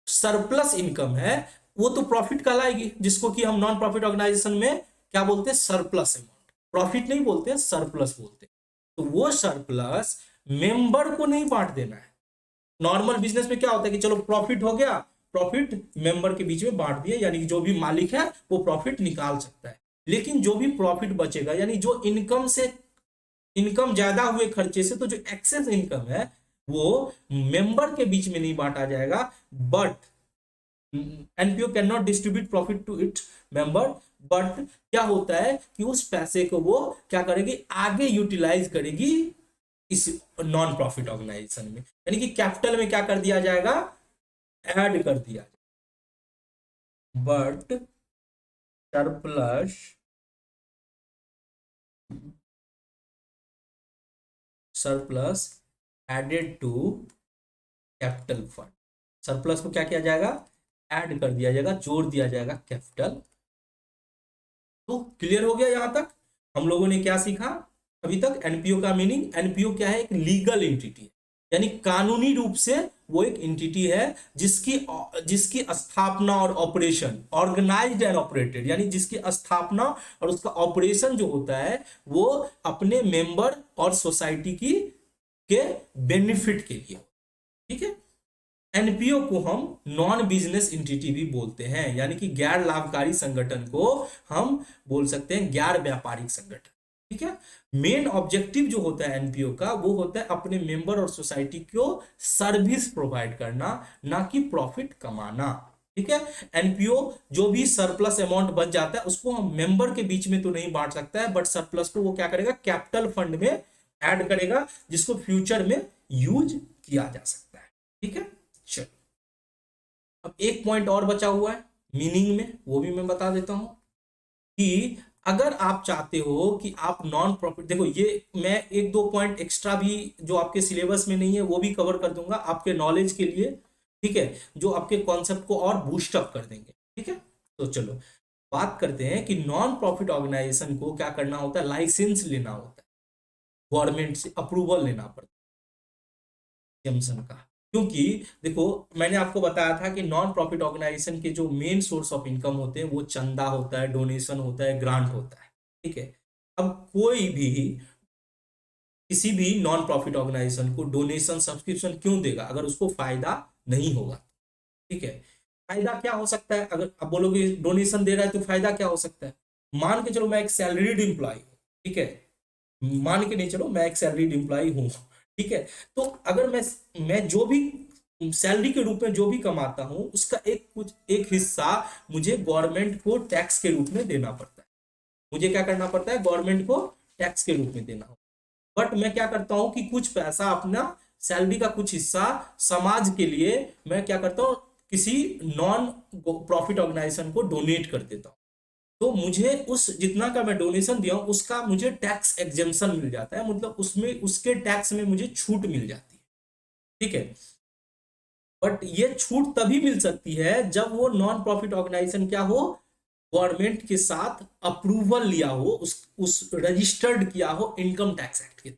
A: सरप्लस इनकम है वो तो प्रॉफिट कहलाएगी, जिसको कि हम नॉन प्रॉफिट ऑर्गेनाइजेशन में क्या बोलते हैं? Surplus amount. प्रॉफिट नहीं बोलते, सरप्लस बोलते हैं। तो वो सरप्लस मेंबर को नहीं बांट देना है। नॉर्मल बिजनेस में क्या होता है कि चलो प्रॉफिट हो गया, प्रॉफिट मेंबर के बीच में बांट दिया, यानी कि जो भी मालिक है वो प्रॉफिट निकाल सकता है। लेकिन जो भी प्रॉफिट बचेगा, यानी जो इनकम से, इनकम ज्यादा हुए खर्चे से, तो जो एक्सेस इनकम है वो मेंबर के बीच में नहीं बांटा जाएगा। But NPO can not distribute profit to its member. But क्या होता है कि उस पैसे को वो क्या करेगी? आगे यूटिलाइज करेगी इस नॉन प्रॉफिट ऑर्गेनाइजेशन में, यानी कि कैपिटल में क्या कर दिया जाएगा? ऐड कर दिया। But surplus, surplus added to capital fund, surplus को क्या किया जाएगा? ऐड कर दिया जाएगा, जोड़ दिया जाएगा कैपिटल। तो क्लियर हो गया यहां तक? हम लोगों ने क्या सीखा अभी तक? एनपीओ का मीनिंग, एनपीओ क्या है? एक लीगल एंटिटी, यानी कानूनी रूप से वो एक एंटिटी है जिसकी जिसकी स्थापना और ऑपरेशन, ऑर्गेनाइज्ड एंड ऑपरेटेड, यानी जिसकी स्थापना और उसका ऑपरेशन जो होता है वो अपने मेंबर और सोसाइटी की के बेनिफिट के लिए। ठीक है। एनपीओ को हम नॉन बिजनेस एंटिटी भी बोलते हैं, यानी कि गैर लाभकारी संगठन को हम बोल सकते हैं गैर व्यापारिक संगठन। ठीक है। मेन ऑब्जेक्टिव जो होता है एनपीओ का वो होता है अपने मेंबर और सोसाइटी को सर्विस प्रोवाइड करना, ना कि प्रॉफिट कमाना। ठीक है। एनपीओ जो भी सरप्लस अमाउंट बच जाता है उसको हम मेंबर के बीच में तो नहीं बांट सकता है, बट सरप्लस को वो क्या करेगा? कैपिटल फंड में ऐड करेगा, जिसको फ्यूचर में यूज किया जा सकता है। ठीक है। चलो, अब एक पॉइंट और बचा हुआ है मीनिंग में, वो भी मैं बता देता हूं कि अगर आप चाहते हो कि आप नॉन प्रॉफिट, देखो ये मैं एक दो पॉइंट एक्स्ट्रा भी जो आपके सिलेबस में नहीं है वो भी कवर कर दूंगा आपके नॉलेज के लिए। ठीक है। जो आपके कॉन्सेप्ट को और बूस्ट अप कर देंगे। ठीक है। तो चलो बात करते हैं कि नॉन प्रॉफिट ऑर्गेनाइजेशन को क्या करना होता है? लाइसेंस लेना होता है, गवर्नमेंट से अप्रूवल लेना पड़ता है एग्जामिशन का। क्योंकि देखो मैंने आपको बताया था कि नॉन प्रॉफिट ऑर्गेनाइजेशन के जो मेन सोर्स ऑफ इनकम होते हैं वो चंदा होता है, डोनेशन होता है, ग्रांट होता है। ठीक है। अब कोई भी किसी भी नॉन प्रॉफिट ऑर्गेनाइजेशन को डोनेशन सब्सक्रिप्शन क्यों देगा अगर उसको फायदा नहीं होगा? ठीक है। फायदा क्या हो सकता है? अगर आप बोलोगे डोनेशन दे रहा है तो फायदा क्या हो सकता है? मान के चलो मैं एक सैलरीड एम्प्लॉय हूँ। ठीक है। मान के नहीं चलो मैं एक सैलरीड एम्प्लॉय हूँ। ठीक है। तो अगर मैं जो भी सैलरी के रूप में जो भी कमाता हूं उसका एक हिस्सा मुझे गवर्नमेंट को टैक्स के रूप में देना पड़ता है। मुझे क्या करना पड़ता है? गवर्नमेंट को टैक्स के रूप में देना हो। बट मैं क्या करता हूं कि कुछ पैसा अपना सैलरी का कुछ हिस्सा समाज के लिए मैं क्या करता हूं? किसी नॉन प्रॉफिट ऑर्गेनाइजेशन को डोनेट कर देता हूं। तो मुझे उस जितना का मैं डोनेशन दिया हूं उसका मुझे टैक्स एग्जेम्पशन मिल जाता है, मतलब उसमें उसके टैक्स में मुझे छूट मिल जाती है। ठीक है। बट ये छूट तभी मिल सकती है जब वो नॉन प्रॉफिट ऑर्गेनाइजेशन क्या हो? गवर्नमेंट के साथ अप्रूवल लिया हो, उस रजिस्टर्ड किया हो इनकम टैक्स एक्ट के।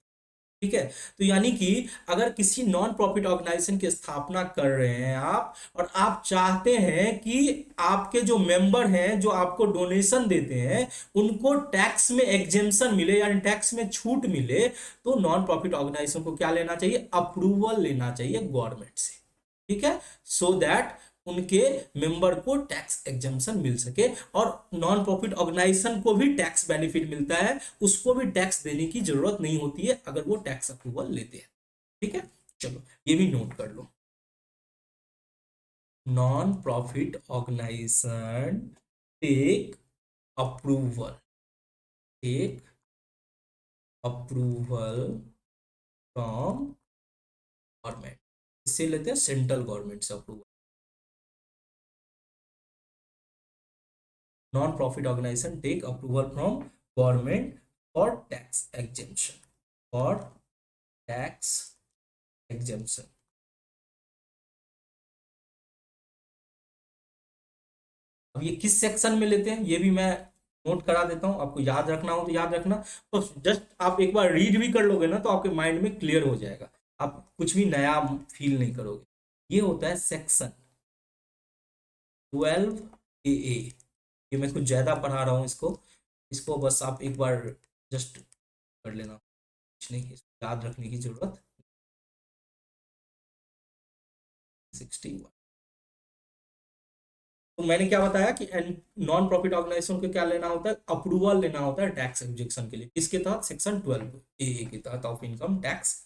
A: ठीक है। तो यानी कि अगर किसी नॉन प्रॉफिट ऑर्गेनाइजेशन की स्थापना कर रहे हैं आप और आप चाहते हैं कि आपके जो मेंबर हैं जो आपको डोनेशन देते हैं उनको टैक्स में एग्जेम्पशन मिले, यानी टैक्स में छूट मिले, तो नॉन प्रॉफिट ऑर्गेनाइजेशन को क्या लेना चाहिए? अप्रूवल लेना चाहिए गवर्नमेंट से। ठीक है। सो दैट उनके मेंबर को टैक्स एग्जेम्पशन मिल सके और नॉन प्रॉफिट ऑर्गेनाइजेशन को भी टैक्स बेनिफिट मिलता है, उसको भी टैक्स देने की जरूरत नहीं होती है अगर वो टैक्स अप्रूवल लेते हैं। ठीक है। चलो ये भी नोट कर लो। Non profit organization take approval, take approval from government. इससे लेते हैं सेंट्रल गवर्नमेंट से approval. non-profit organization take approval from government for tax exemption, for tax exemption। अब ये किस सेक्शन में लेते हैं ये भी मैं नोट करा देता हूं, आपको याद रखना हो तो याद रखना। तो जस्ट आप एक बार रीड भी कर लोगे ना तो आपके माइंड में क्लियर हो जाएगा, आप कुछ भी नया फील नहीं करोगे। ये होता है सेक्शन 12 ए। ये मैं कुछ ज्यादा पढ़ा रहा हूँ इसको, इसको बस आप एक बार जस्ट कर लेना, कुछ नहीं याद रखने की जरूरत। 61। तो मैंने क्या बताया कि नॉन प्रॉफिट ऑर्गेनाइजेशन को क्या लेना होता है? अप्रूवल लेना होता है टैक्स एग्जेक्शन के लिए। किसके तहत? सेक्शन 12 ए के तहत ऑफ इनकम टैक्स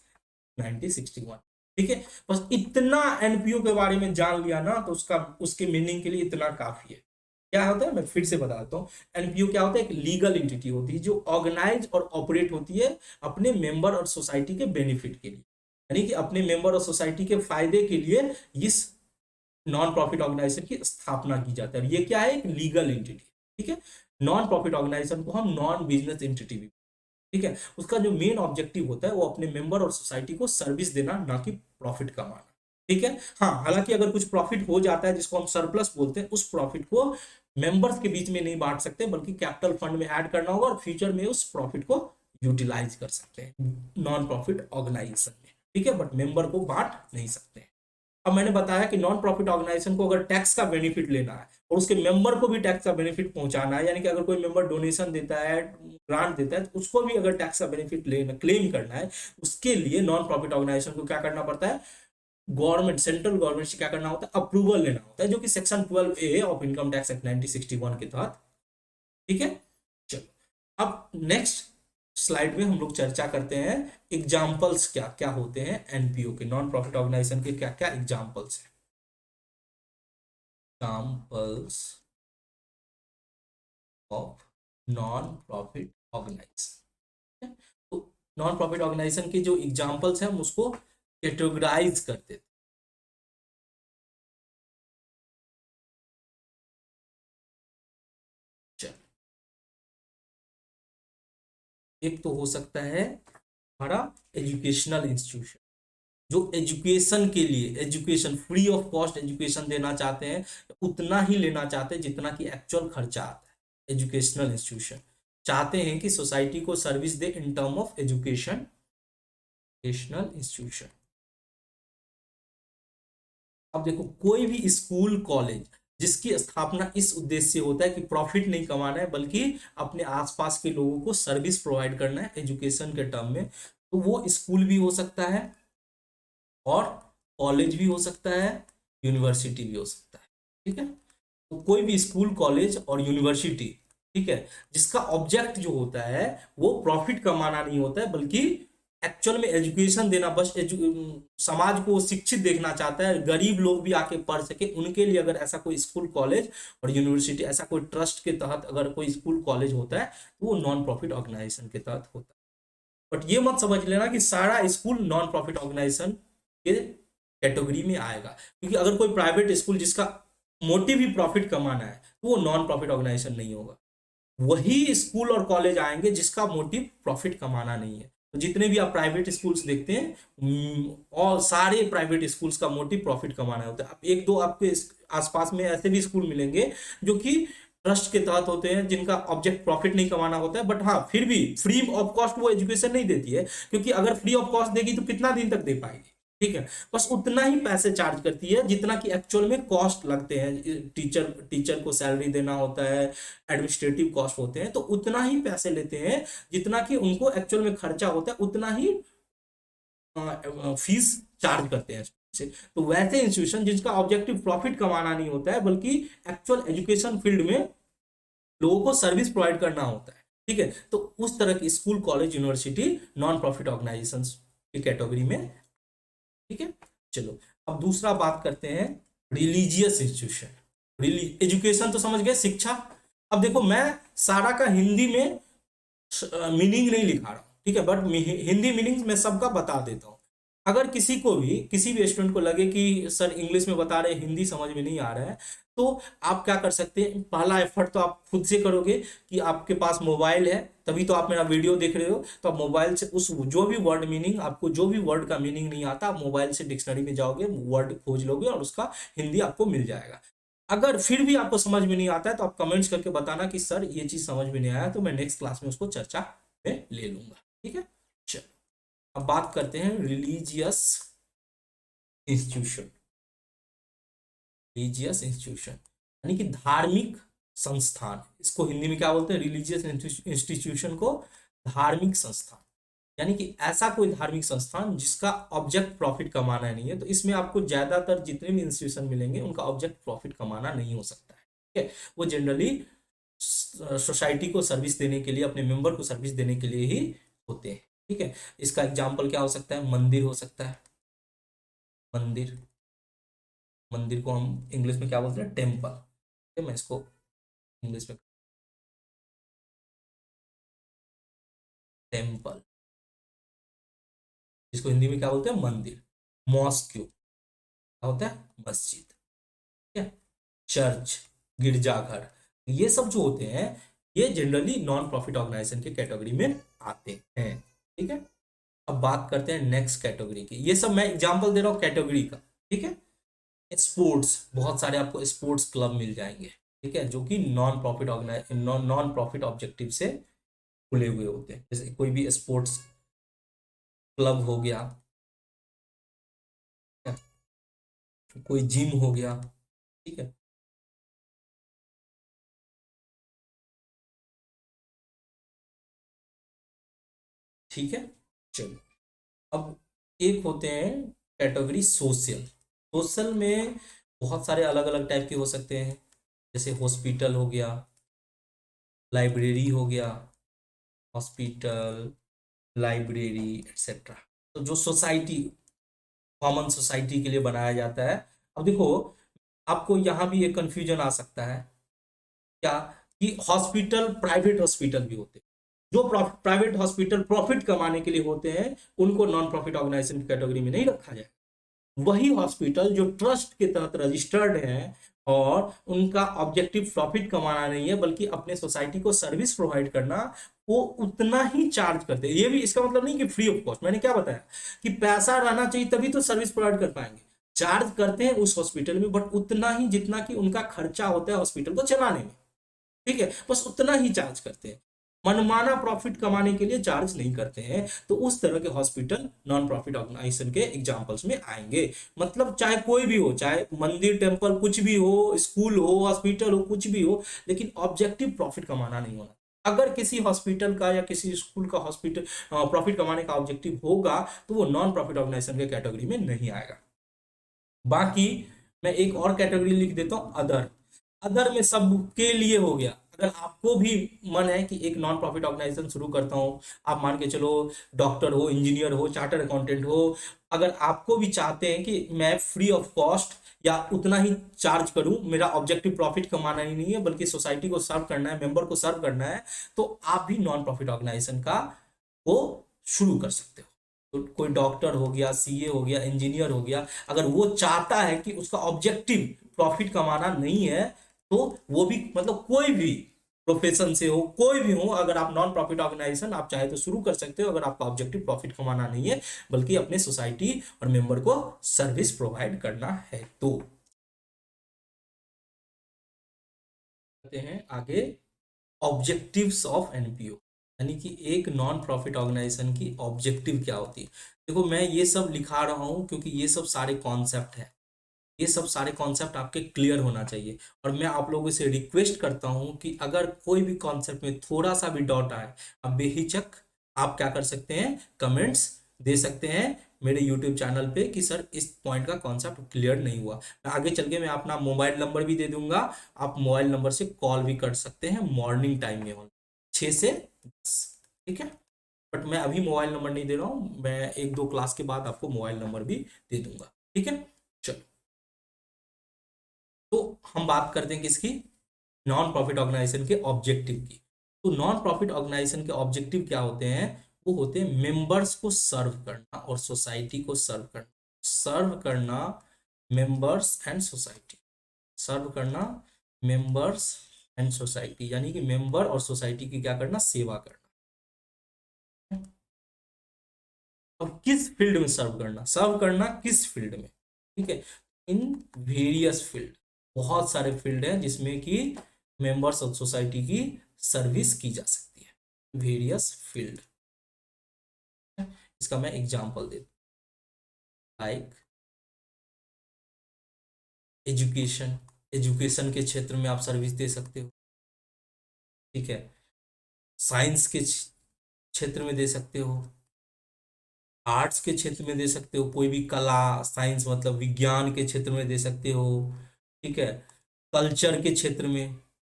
A: 1961। ठीक है। बस इतना एनपीओ के बारे में जान लिया ना तो उसका उसके मीनिंग के लिए इतना काफी है। क्या होता है मैं फिर से बताता हूँ। एनपीओ क्या होता है? एक लीगल एंटिटी होती है जो ऑर्गेनाइज और ऑपरेट होती है अपने मेंबर और सोसाइटी के बेनिफिट के लिए, यानी कि अपने मेंबर और सोसाइटी के फायदे के लिए इस नॉन प्रॉफिट ऑर्गेनाइजेशन की स्थापना की जाती है। ये क्या है? एक लीगल एंटिटी। ठीक है। नॉन प्रॉफिट ऑर्गेनाइजेशन को हम नॉन बिजनेस एंटिटी भी। ठीक है। उसका जो मेन ऑब्जेक्टिव होता है वो अपने मेंबर और सोसाइटी को सर्विस देना, ना कि प्रॉफिट कमाना। ठीक है। हाँ, हालांकि अगर कुछ प्रॉफिट हो जाता है जिसको हम सरप्लस बोलते हैं, उस प्रॉफिट को मेंबर्स के बीच में नहीं बांट सकते, बल्कि कैपिटल फंड में ऐड करना होगा और फ्यूचर में उस प्रॉफिट को यूटिलाइज कर सकते हैं नॉन प्रॉफिट ऑर्गेनाइजेशन में। ठीक है, बट मेंबर को बांट नहीं सकते। अब मैंने बताया कि नॉन प्रॉफिट ऑर्गेनाइजेशन को अगर टैक्स का बेनिफिट लेना है और उसके मेंबर को भी टैक्स का बेनिफिट पहुंचाना है, यानी कि अगर कोई मेंबर डोनेशन देता है, ग्रांट देता है, तो उसको भी अगर टैक्स का बेनिफिट लेना क्लेम करना है, उसके लिए नॉन प्रॉफिट ऑर्गेनाइजेशन को क्या करना पड़ता है, गवर्नमेंट, सेंट्रल गवर्नमेंट से क्या करना होता है, अप्रूवल लेना होता है, जो कि section 12A of income tax act 1961 के तहत। ठीक है। चलो, अब नेक्स्ट स्लाइड में हम लोग चर्चा करते हैं एग्जाम्पल्स क्या क्या होते हैं एनपीओ के, नॉन प्रॉफिट ऑर्गेनाइजेशन के क्या क्या एग्जाम्पल्स हैं। Examples of non profit organisation. तो नॉन प्रॉफिट ऑर्गेनाइजेशन के जो एग्जाम्पल्स हैं हम उसको कैटेगराइज करते हैं। एक तो हो सकता है हमारा एजुकेशनल इंस्टीट्यूशन, जो एजुकेशन के लिए, education free of cost education देना चाहते हैं, उतना ही लेना चाहते हैं जितना कि एक्चुअल खर्चा आता है। एजुकेशनल इंस्टीट्यूशन चाहते हैं कि सोसाइटी को service they in term of education, educational institution. अब देखो, कोई भी स्कूल कॉलेज जिसकी स्थापना इस उद्देश्य से होता है कि प्रॉफिट नहीं कमाना है, बल्कि अपने आसपास के लोगों को सर्विस प्रोवाइड करना है एजुकेशन के टर्म में, तो वो स्कूल भी हो सकता है और कॉलेज भी हो सकता है, यूनिवर्सिटी भी हो सकता है। ठीक है। तो कोई भी स्कूल, कॉलेज और यूनिवर्सिटी, ठीक है, जिसका ऑब्जेक्ट जो होता है वो प्रॉफिट कमाना नहीं होता है, बल्कि एक्चुअल में एजुकेशन देना, बस समाज को शिक्षित देखना चाहता है, गरीब लोग भी आके पढ़ सके, उनके लिए अगर ऐसा कोई स्कूल, कॉलेज और यूनिवर्सिटी, ऐसा कोई ट्रस्ट के तहत अगर कोई स्कूल, कॉलेज होता है, तो वो नॉन प्रॉफिट ऑर्गेनाइजेशन के तहत होता है। बट ये मत समझ लेना कि सारा स्कूल नॉन प्रॉफिट ऑर्गेनाइजेशन के कैटेगरी में आएगा, क्योंकि अगर कोई प्राइवेट स्कूल जिसका मोटिव ही प्रॉफिट कमाना है, तो वो नॉन प्रॉफिट ऑर्गेनाइजेशन नहीं होगा। वही स्कूल और कॉलेज आएंगे जिसका मोटिव प्रॉफिट कमाना नहीं है। तो जितने भी आप प्राइवेट स्कूल्स देखते हैं, और सारे प्राइवेट स्कूल्स का मोटिव प्रॉफिट कमाना होता है। अब एक दो आपके आसपास में ऐसे भी स्कूल मिलेंगे जो कि ट्रस्ट के तहत होते हैं, जिनका ऑब्जेक्ट प्रॉफिट नहीं कमाना होता है, बट हाँ फिर भी फ्री ऑफ कॉस्ट वो एजुकेशन नहीं देती है, क्योंकि अगर फ्री ऑफ कॉस्ट देगी तो कितना दिन तक दे पाएगी। ठीक है, बस उतना ही पैसे चार्ज करती है जितना कि एक्चुअल में कॉस्ट लगते हैं, टीचर टीचर को सैलरी देना होता है, एडमिनिस्ट्रेटिव कॉस्ट होते हैं, तो उतना ही पैसे लेते हैं जितना कि उनको एक्चुअल में खर्चा होता है, उतना ही फीस चार्ज करते हैं से। तो वैसे इंस्टीट्यूशन जिसका ऑब्जेक्टिव प्रॉफिट कमाना नहीं होता है, बल्कि एक्चुअल एजुकेशन फील्ड में लोगों को सर्विस प्रोवाइड करना होता है, ठीक है, तो उस तरह की school, college, university non profit organisation की कैटेगरी में। ठीक है। चलो, अब दूसरा बात करते हैं रिलीजियस इंस्टीट्यूशन। एजुकेशन तो समझ गए, शिक्षा। अब देखो, मैं सारा का हिंदी में मीनिंग नहीं लिखा रहा हूं, ठीक है, बट हिंदी मीनिंग मैं सबका बता देता हूं। अगर किसी को भी, किसी भी स्टूडेंट को लगे कि सर इंग्लिश में बता रहे, हिंदी समझ में नहीं आ रहा है, तो आप क्या कर सकते हैं, पहला एफर्ट तो आप खुद से करोगे कि आपके पास मोबाइल है, तभी तो आप मेरा वीडियो देख रहे हो, तो आप मोबाइल से उस जो भी वर्ड मीनिंग, आपको जो भी वर्ड का मीनिंग नहीं आता, आप मोबाइल से डिक्शनरी में जाओगे, वर्ड खोज लोगे और उसका हिंदी आपको मिल जाएगा। अगर फिर भी आपको समझ में नहीं आता है, तो आप कमेंट्स करके बताना कि सर ये चीज समझ में नहीं आया, तो मैं नेक्स्ट क्लास में उसको चर्चा में ले लूंगा। ठीक है। चलो, अब बात करते हैं रिलीजियस इंस्टीट्यूशन। रिलीजियस इंस्टीट्यूशन यानी कि धार्मिक संस्थान, इसको हिंदी में क्या बोलते हैं, रिलीजियस इंस्टीट्यूशन को धार्मिक संस्थान, यानी कि ऐसा कोई धार्मिक संस्थान जिसका ऑब्जेक्ट प्रॉफिट कमाना नहीं है। तो इसमें आपको ज्यादातर जितने भी इंस्टीट्यूशन मिलेंगे उनका ऑब्जेक्ट प्रॉफिट कमाना नहीं हो सकता है। ठीक है, वो जनरली सोसाइटी को सर्विस देने के लिए, अपने मेंबर को सर्विस देने के लिए ही होते हैं। ठीक है, इसका एग्जाम्पल क्या हो सकता है, मंदिर हो सकता है। मंदिर, मंदिर को हम इंग्लिश में क्या बोलते हैं, टेम्पल। ठीक है, मैं इसको इंग्लिश में, टेम्पल, इसको हिंदी में क्या बोलते हैं, मंदिर। मॉस्क्यू क्या होता है, मस्जिद। ठीक है, चर्च, गिरजाघर, ये सब जो होते हैं, ये जनरली नॉन प्रॉफिट ऑर्गेनाइजेशन के कैटेगरी में आते हैं। ठीक है, अब बात करते हैं नेक्स्ट कैटेगरी की। ये सब मैं एग्जांपल दे रहा हूँ कैटेगरी का। ठीक है। स्पोर्ट्स, बहुत सारे आपको स्पोर्ट्स क्लब मिल जाएंगे, ठीक है, जो कि नॉन प्रॉफिट ऑब्जेक्टिव से खुले हुए होते हैं। जैसे कोई भी स्पोर्ट्स क्लब हो गया, ठीक है? कोई जिम हो गया, ठीक है। ठीक है, चलो। अब एक होते हैं कैटेगरी सोशल। सोशल में बहुत सारे अलग अलग टाइप के हो सकते हैं, जैसे हॉस्पिटल हो गया, लाइब्रेरी हो गया, हॉस्पिटल, लाइब्रेरी एक्सेट्रा। तो जो सोसाइटी, कॉमन सोसाइटी के लिए बनाया जाता है। अब देखो, आपको यहाँ भी एक कंफ्यूजन आ सकता है, क्या, कि हॉस्पिटल प्राइवेट हॉस्पिटल भी होते हैं। जो प्राइवेट हॉस्पिटल प्रॉफिट कमाने के लिए होते हैं, उनको नॉन प्रॉफिट ऑर्गेनाइजेशन की कैटेगरी में नहीं रखा जाए। वही हॉस्पिटल जो ट्रस्ट के तहत रजिस्टर्ड है और उनका ऑब्जेक्टिव प्रॉफिट कमाना नहीं है बल्कि अपने सोसाइटी को सर्विस प्रोवाइड करना, वो उतना ही चार्ज करते हैं। ये भी इसका मतलब नहीं कि फ्री ऑफ कॉस्ट। मैंने क्या बताया कि पैसा रहना चाहिए तभी तो सर्विस प्रोवाइड कर पाएंगे। चार्ज करते हैं उस हॉस्पिटल में, बट उतना ही जितना कि उनका खर्चा होता है हॉस्पिटल को चलाने में, ठीक है, बस उतना ही चार्ज करते हैं। मनमाना प्रॉफिट कमाने के लिए चार्ज नहीं करते हैं। तो उस तरह के हॉस्पिटल नॉन प्रॉफिट ऑर्गेनाइजेशन के एग्जांपल्स में आएंगे। मतलब चाहे कोई भी हो, चाहे मंदिर टेम्पल कुछ भी हो, स्कूल हो, हॉस्पिटल हो, कुछ भी हो, लेकिन ऑब्जेक्टिव प्रॉफिट कमाना नहीं होना। अगर किसी हॉस्पिटल का या किसी स्कूल का हॉस्पिटल प्रॉफिट कमाने का ऑब्जेक्टिव होगा, तो वो नॉन प्रॉफिट ऑर्गेनाइजेशन के कैटेगरी में नहीं आएगा। बाकी मैं एक और कैटेगरी लिख देता हूं, अदर। अदर में सबके लिए हो गया। अगर आपको भी मन है कि एक नॉन प्रॉफिट ऑर्गेनाइजेशन शुरू करता हूं, आप मान के चलो डॉक्टर हो, इंजीनियर हो, चार्टर्ड अकाउंटेंट हो, अगर आपको भी चाहते हैं कि मैं फ्री ऑफ कॉस्ट या उतना ही चार्ज करूं, मेरा ऑब्जेक्टिव प्रॉफिट कमाना ही नहीं है बल्कि सोसाइटी को सर्व करना है, मेंबर को सर्व करना है, तो आप भी नॉन प्रॉफिट ऑर्गेनाइजेशन का वो शुरू कर सकते हो। तो कोई डॉक्टर हो गया, सीए हो गया, इंजीनियर हो गया, अगर वो चाहता है कि उसका ऑब्जेक्टिव प्रॉफिट कमाना नहीं है, तो वो भी, मतलब कोई भी प्रोफेशन से हो, कोई भी हो, अगर आप नॉन प्रॉफिट ऑर्गेनाइजेशन आप चाहे तो शुरू कर सकते हो, अगर आपका ऑब्जेक्टिव प्रॉफिट कमाना नहीं है बल्कि अपने सोसाइटी और मेंबर को सर्विस प्रोवाइड करना है। तो कहते हैं आगे, ऑब्जेक्टिव्स ऑफ एनपीओ, यानी कि एक नॉन प्रॉफिट ऑर्गेनाइजेशन की ऑब्जेक्टिव क्या होती है। देखो, मैं ये सब लिखा रहा हूं क्योंकि ये सब सारे कॉन्सेप्ट है, ये सब सारे कॉन्सेप्ट आपके क्लियर होना चाहिए। और मैं आप लोगों से रिक्वेस्ट करता हूं कि अगर कोई भी कॉन्सेप्ट में थोड़ा सा भी डाउट आए, अब बेहिचक आप क्या कर सकते हैं, कमेंट्स दे सकते हैं मेरे यूट्यूब चैनल पे कि सर इस पॉइंट का कॉन्सेप्ट क्लियर नहीं हुआ। मैं आगे चल के मैं अपना मोबाइल नंबर भी दे दूंगा, आप मोबाइल नंबर से कॉल भी कर सकते हैं मॉर्निंग टाइम में, 6 से 10, ठीक है। बट मैं अभी मोबाइल नंबर नहीं दे रहा हूँ, मैं 1-2 क्लास के बाद आपको मोबाइल नंबर भी दे दूंगा, ठीक है। चलो, तो हम बात करते हैं किसकी, नॉन प्रॉफिट ऑर्गेनाइजेशन के ऑब्जेक्टिव की। तो नॉन प्रॉफिट ऑर्गेनाइजेशन के ऑब्जेक्टिव क्या होते हैं, वो होते हैं मेंबर्स को सर्व करना और सोसाइटी को सर्व करना। सर्व करना मेंबर्स एंड सोसाइटी, सर्व करना मेंबर्स एंड सोसाइटी, यानी कि मेंबर और सोसाइटी की क्या करना, सेवा करना। अब किस फील्ड में सर्व करना, सर्व करना किस फील्ड में, ठीक है, इन वेरियस फील्ड। बहुत सारे फील्ड हैं जिसमें कि मेंबर्स ऑफ सोसाइटी की सर्विस की जा सकती है, वेरियस फील्ड। इसका मैं एग्जांपल देता हूँ, लाइक एजुकेशन। एजुकेशन के क्षेत्र में आप सर्विस दे सकते हो, ठीक है। साइंस के क्षेत्र में दे सकते हो, आर्ट्स के क्षेत्र में दे सकते हो, कोई भी कला, साइंस मतलब विज्ञान के क्षेत्र में दे सकते हो, ठीक है। कल्चर के क्षेत्र में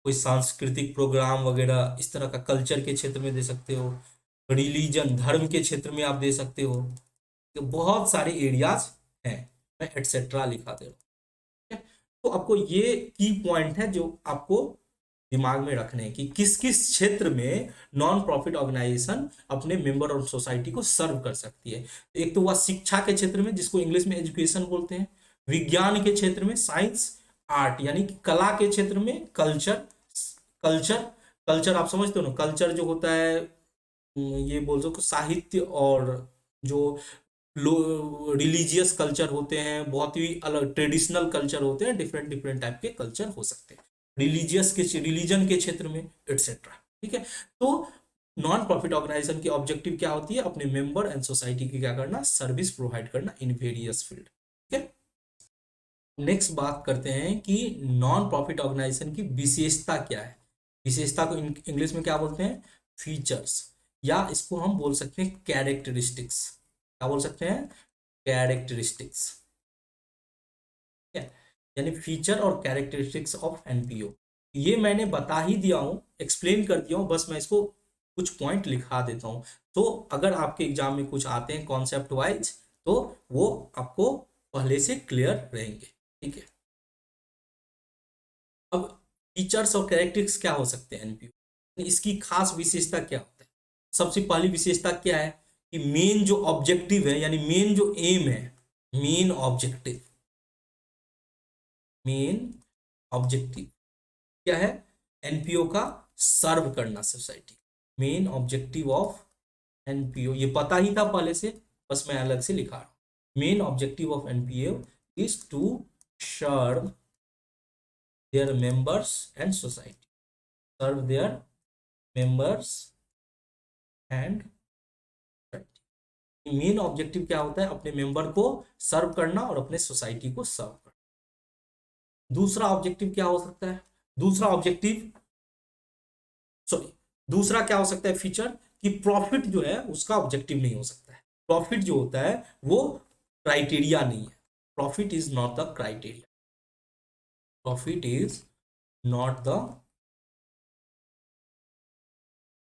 A: कोई सांस्कृतिक प्रोग्राम वगैरह इस तरह का कल्चर के क्षेत्र में दे सकते हो। रिलीजन, धर्म के क्षेत्र में आप दे सकते हो। तो बहुत सारे एरियाज हैं, मैं एटसेट्रा लिखा दे रहा हूँ, ठीक है? तो आपको ये की पॉइंट है जो आपको दिमाग में रखने हैं कि किस किस क्षेत्र में नॉन प्रॉफिट ऑर्गेनाइजेशन अपने मेंबर और सोसाइटी को सर्व कर सकती है। एक तो हुआ शिक्षा के क्षेत्र में, जिसको इंग्लिश में एजुकेशन बोलते हैं। विज्ञान के क्षेत्र में साइंस, आर्ट यानी कि कला के क्षेत्र में कल्चर। कल्चर, कल्चर आप समझते हो ना, कल्चर जो होता है, ये बोल सको साहित्य और जो रिलीजियस कल्चर होते हैं, बहुत ही अलग ट्रेडिशनल कल्चर होते हैं, डिफरेंट डिफरेंट टाइप के कल्चर हो सकते हैं रिलीजन के क्षेत्र में, एटसेट्रा। ठीक है, तो नॉन प्रॉफिट ऑर्गेनाइजेशन की ऑब्जेक्टिव क्या होती है? अपने मेंबर एंड सोसाइटी की क्या करना? सर्विस प्रोवाइड करना इन वेरियस फील्ड। ठीक है, नेक्स्ट बात करते हैं कि नॉन प्रॉफिट ऑर्गेनाइजेशन की विशेषता क्या है। विशेषता को इंग्लिश में क्या बोलते हैं? फीचर्स, या इसको हम बोल सकते हैं कैरेक्टरिस्टिक्स। क्या बोल सकते हैं? कैरेक्टरिस्टिक्स। ठीक है, यानी फीचर और कैरेक्टरिस्टिक्स ऑफ एनपीओ। ये मैंने बता ही दिया हूं, एक्सप्लेन कर दिया हूं, बस मैं इसको कुछ पॉइंट लिखा देता हूं। तो अगर आपके एग्जाम में कुछ आते हैं कॉन्सेप्ट वाइज, तो वो आपको पहले से क्लियर रहेंगे। ठीक है, अब फीचर्स और कैरेक्टरिस्टिक्स क्या हो सकते हैं एनपीओ, इसकी खास विशेषता क्या होता है? सबसे पहली विशेषता क्या है कि मेन जो ऑब्जेक्टिव है, यानी मेन जो एम है, मेन ऑब्जेक्टिव, मेन ऑब्जेक्टिव क्या है एनपीओ का? सर्व करना society. Main objective of NPO, ये पता ही था पहले से, बस मैं अलग से लिखा रहा हूं। Main objective of NPO is to serve their members and society, serve their members and society. Main objective क्या होता है? अपने मेंबर को सर्व करना और अपने सोसाइटी को सर्व करना। दूसरा ऑब्जेक्टिव क्या हो सकता है? दूसरा ऑब्जेक्टिव, सॉरी, दूसरा क्या हो सकता है फीचर? कि प्रॉफिट जो है उसका ऑब्जेक्टिव नहीं हो सकता है। प्रॉफिट जो होता है वो क्राइटेरिया नहीं है। Profit is not the criteria. Profit is not the,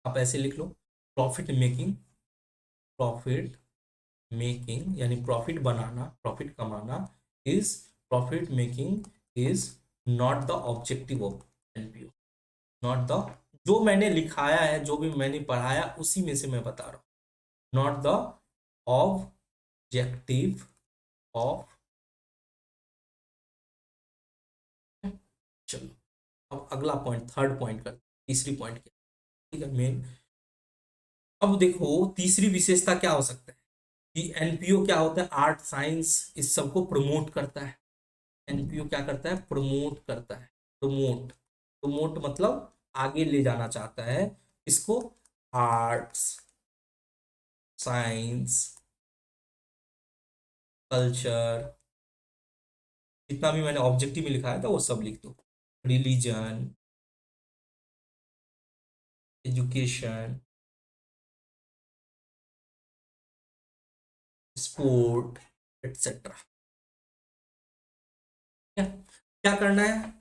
A: आप ऐसे लिख लो, प्रॉफिट मेकिंग, प्रॉफिट मेकिंग यानी प्रॉफिट बनाना, प्रॉफिट कमाना, is profit making is not the objective of NPO. Not the, जो मैंने लिखाया है, जो भी मैंने पढ़ाया उसी में से मैं बता रहा हूं, नॉट द ऑब्जेक्टिव ऑफ। चलो, अब अगला पॉइंट, थर्ड पॉइंट कर, तीसरी पॉइंट क्या? ठीक है, मेन। अब देखो तीसरी विशेषता क्या हो सकता है कि एनपीओ क्या होता है? आर्ट साइंस इस सबको प्रमोट करता है। एनपीओ क्या करता है? प्रमोट करता है। प्रमोट, प्रमोट मतलब आगे ले जाना चाहता है इसको, आर्ट्स, साइंस, कल्चर, जितना भी मैंने ऑब्जेक्टिव में लिखा था वो सब लिख दो। Religion, education, sport, etcetera. क्या करना है?